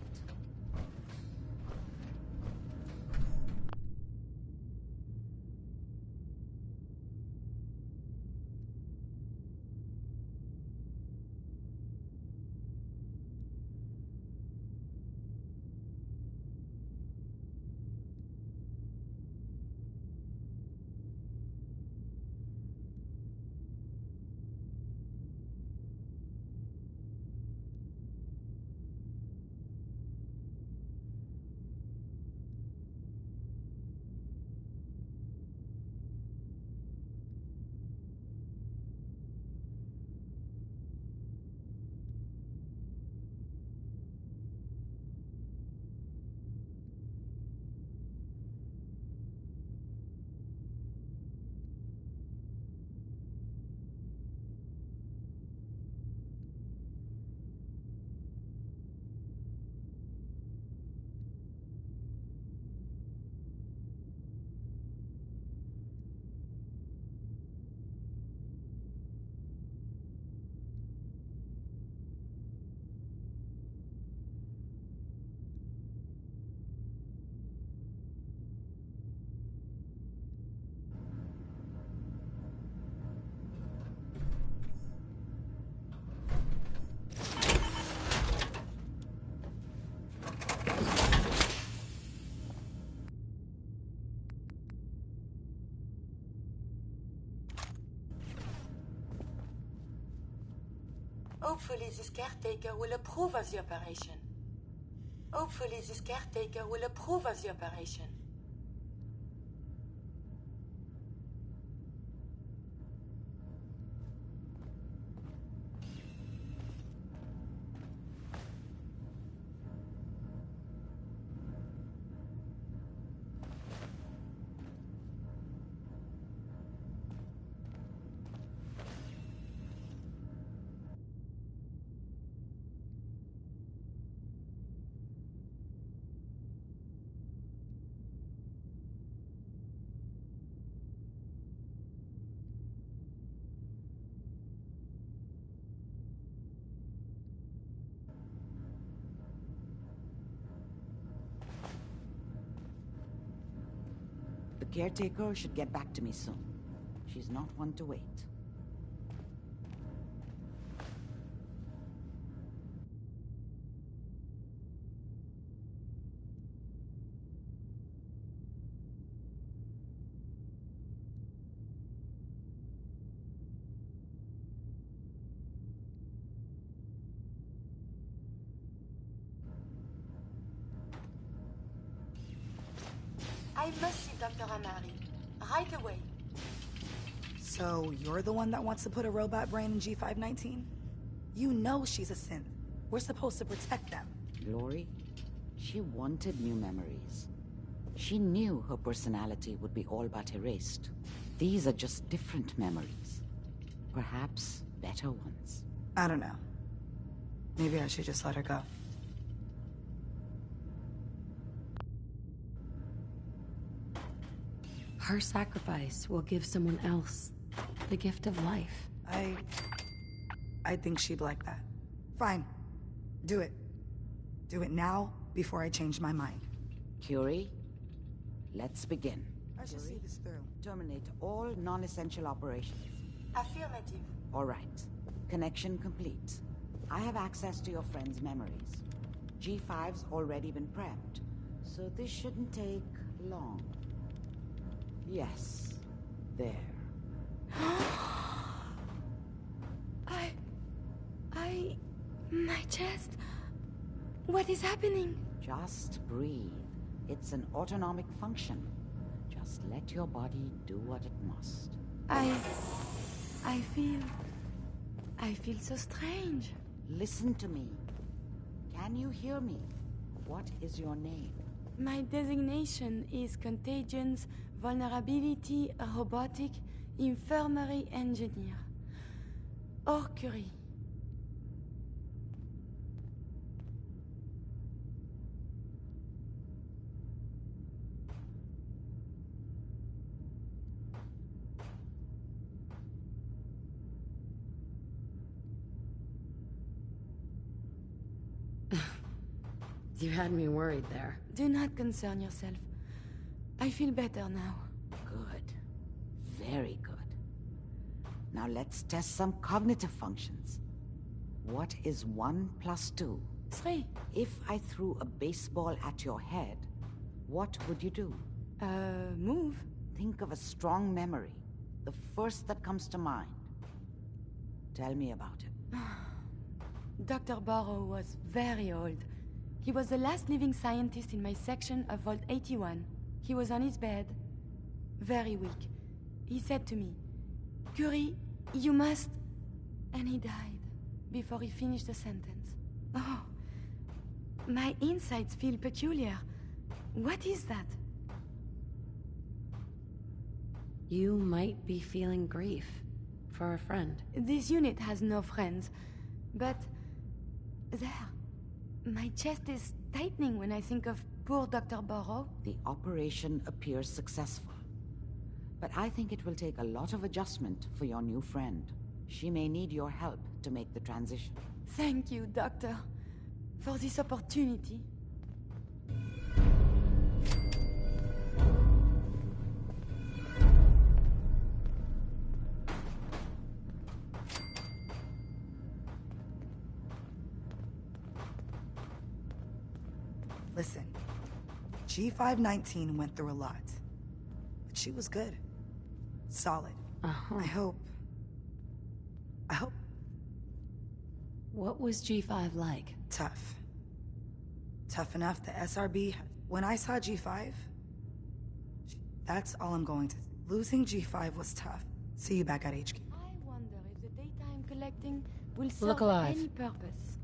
Hopefully this caretaker will approve of the operation. Hopefully this caretaker will approve of the operation. The caretaker should get back to me soon. She's not one to wait. I must see Dr. Amari. Right away. So, you're the one that wants to put a robot brain in G519? You know she's a synth. We're supposed to protect them. Glory, she wanted new memories. She knew her personality would be all but erased. These are just different memories. Perhaps better ones. I don't know. Maybe I should just let her go. Her sacrifice will give someone else the gift of life. I think she'd like that. Fine. Do it. Do it now, before I change my mind. Curie, let's begin. I should see this through. Terminate all non-essential operations. Affirmative. All right. Connection complete. I have access to your friend's memories. G5's already been prepped, so this shouldn't take long. Yes. There. My chest. What is happening? Just breathe. It's an autonomic function. Just let your body do what it must. I feel so strange. Listen to me. Can you hear me? What is your name? My designation is Contagions, Vulnerability, Robotic, Infirmary Engineer. Or Curie. You had me worried there. Do not concern yourself. I feel better now. Good. Very good. Now let's test some cognitive functions. What is 1 + 2? 3. If I threw a baseball at your head, what would you do? Move. Think of a strong memory. The first that comes to mind. Tell me about it. Dr. Barrow was very old. He was the last living scientist in my section of Vault 81. He was on his bed, very weak. He said to me, "Curie, you must..." And he died before he finished the sentence. Oh, my insides feel peculiar. What is that? You might be feeling grief for a friend. This unit has no friends, but there. My chest is tightening when I think of poor Dr. Barrow. The operation appears successful. But I think it will take a lot of adjustment for your new friend. She may need your help to make the transition. Thank you, Doctor, for this opportunity. Listen, G519 went through a lot, but she was good. Solid. I hope... What was G5 like? Tough. Tough enough the SRB... When I saw G5, that's all I'm going to... Losing G5 was tough. See you back at HQ. I wonder if the data I'm collecting will serve Look alive. any purpose.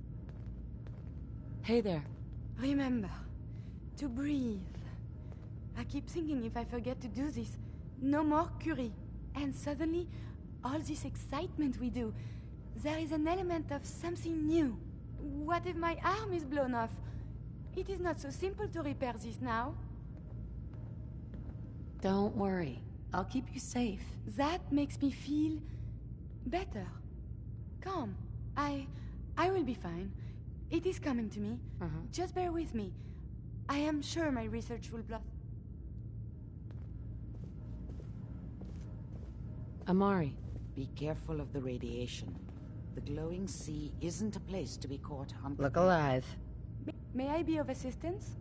Hey there. Remember, to breathe. I keep thinking if I forget to do this, no more Curie. And suddenly, all this excitement we do, there is an element of something new. What if my arm is blown off? It is not so simple to repair this now. Don't worry. I'll keep you safe. That makes me feel better. Calm. I will be fine. It is coming to me. Just bear with me. I am sure my research will blossom. Amari. Be careful of the radiation. The glowing sea isn't a place to be caught unprepared. Look alive. May I be of assistance?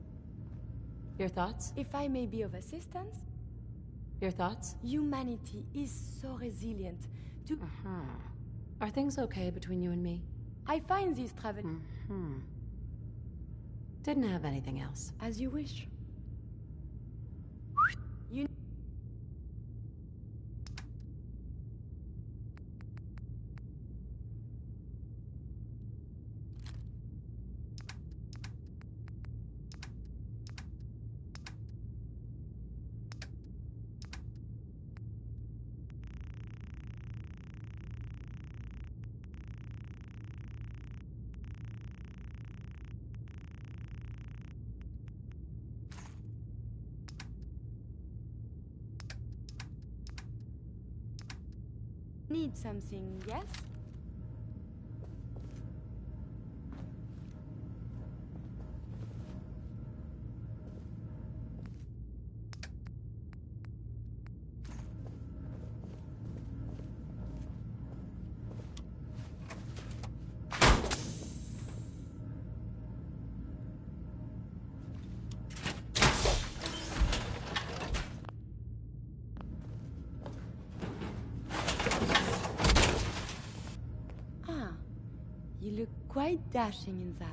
Your thoughts? If I may be of assistance? Your thoughts? Humanity is so resilient to... Are things okay between you and me? I find this travel... Didn't have anything else. As you wish. need something, yes? You look quite dashing in that.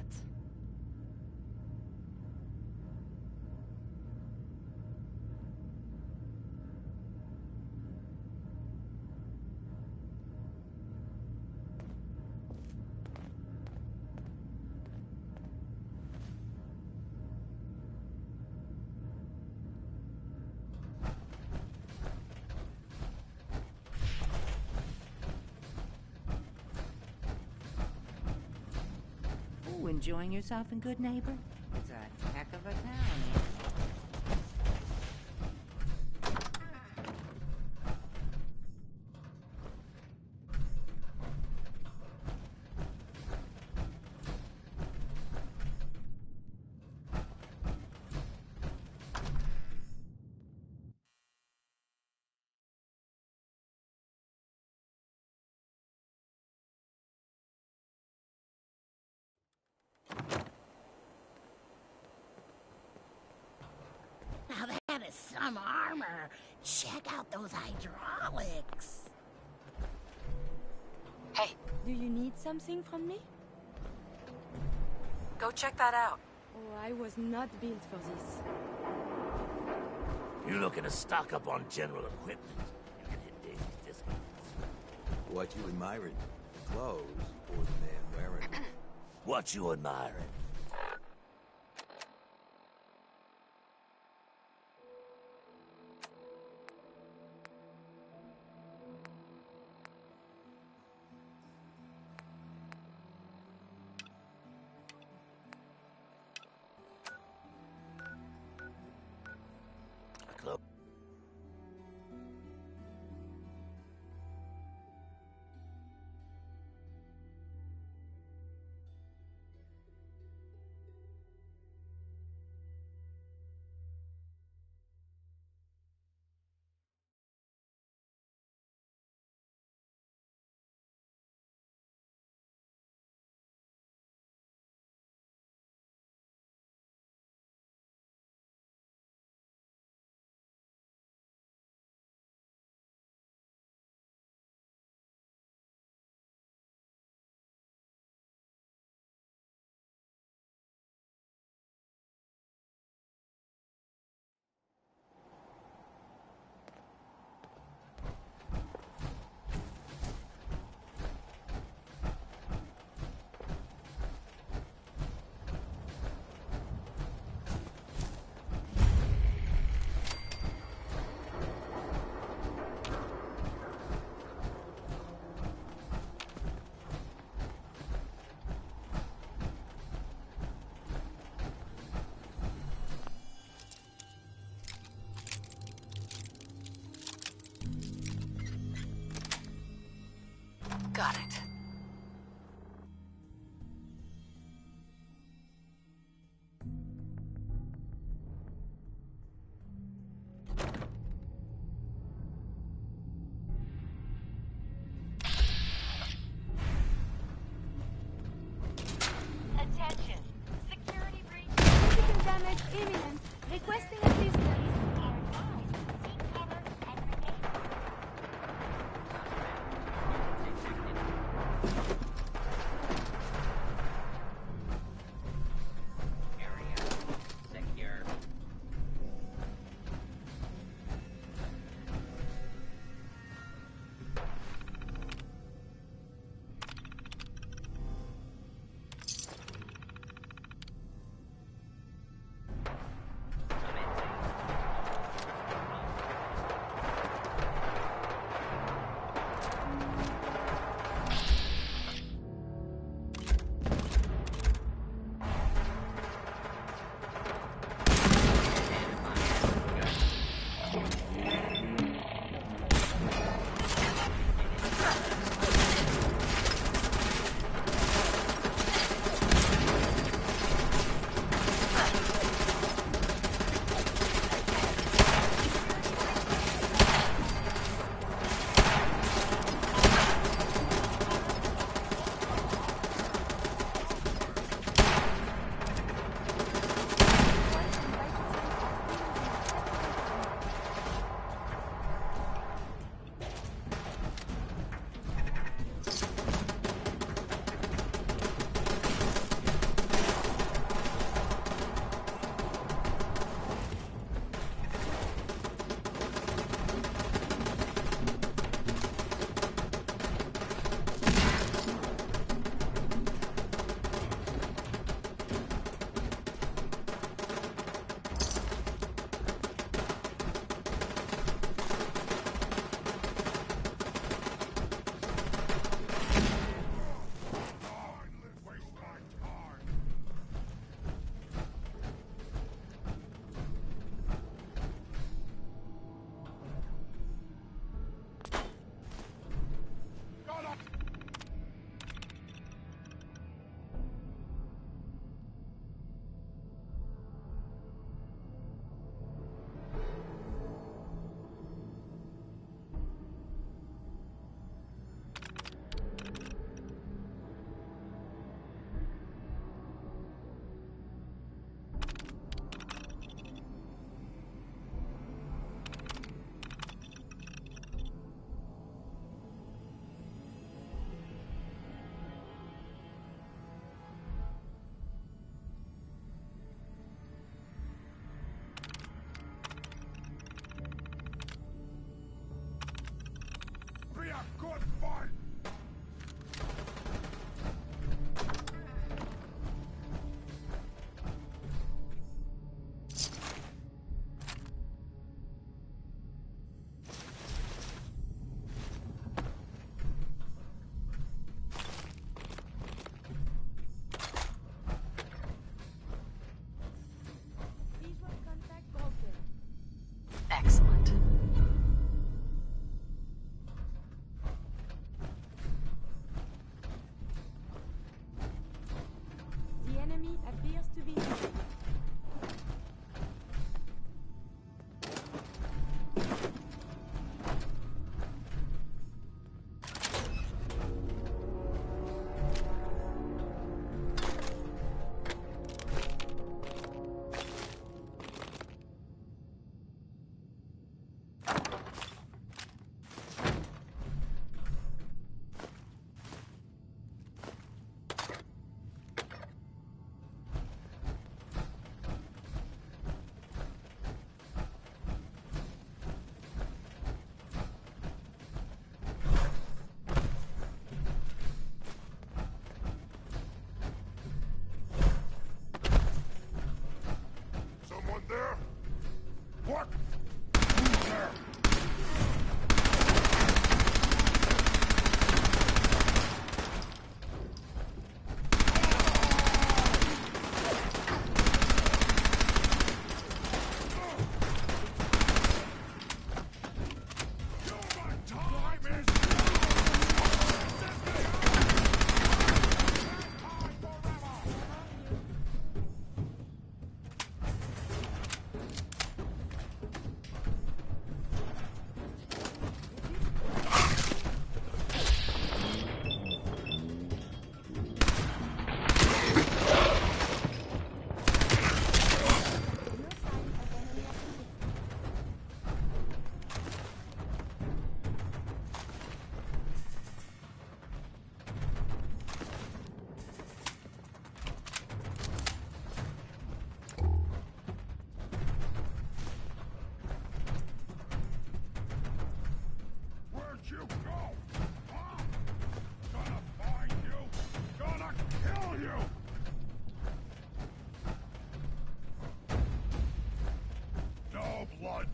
Enjoying yourself in Good Neighbor? It's a heck of a town, ain't it? Now that is some armor. Check out those hydraulics. Hey. Do you need something from me? Go check that out. Oh, I was not built for this. You looking to stock up on general equipment? You can hit Daisy's discounts. What you admiring? The clothes or the man wearing them? What you admiring?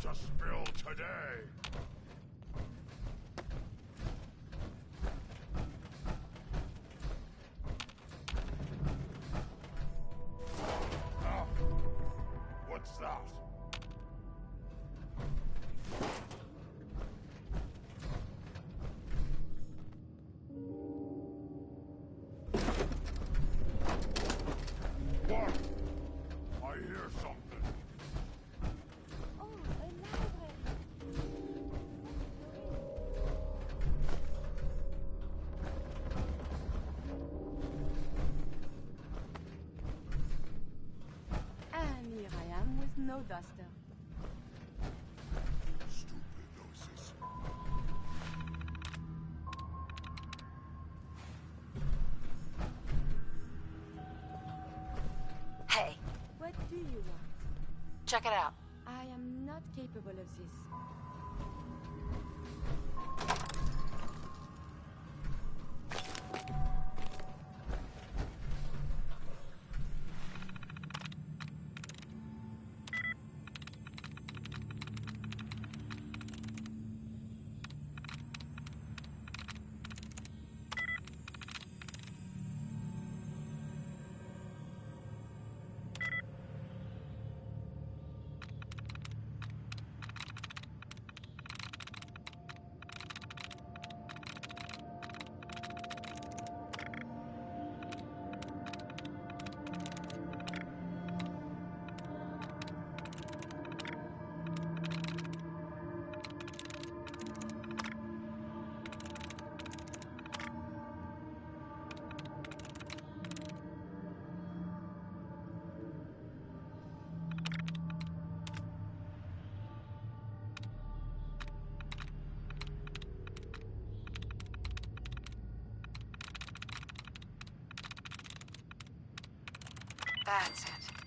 to spill today. Ah, what's that? What? I hear something. Oh, a library. And here I am with no duster. Stupid noises. Hey, What do you want? check it out. I am not capable of this. That's it.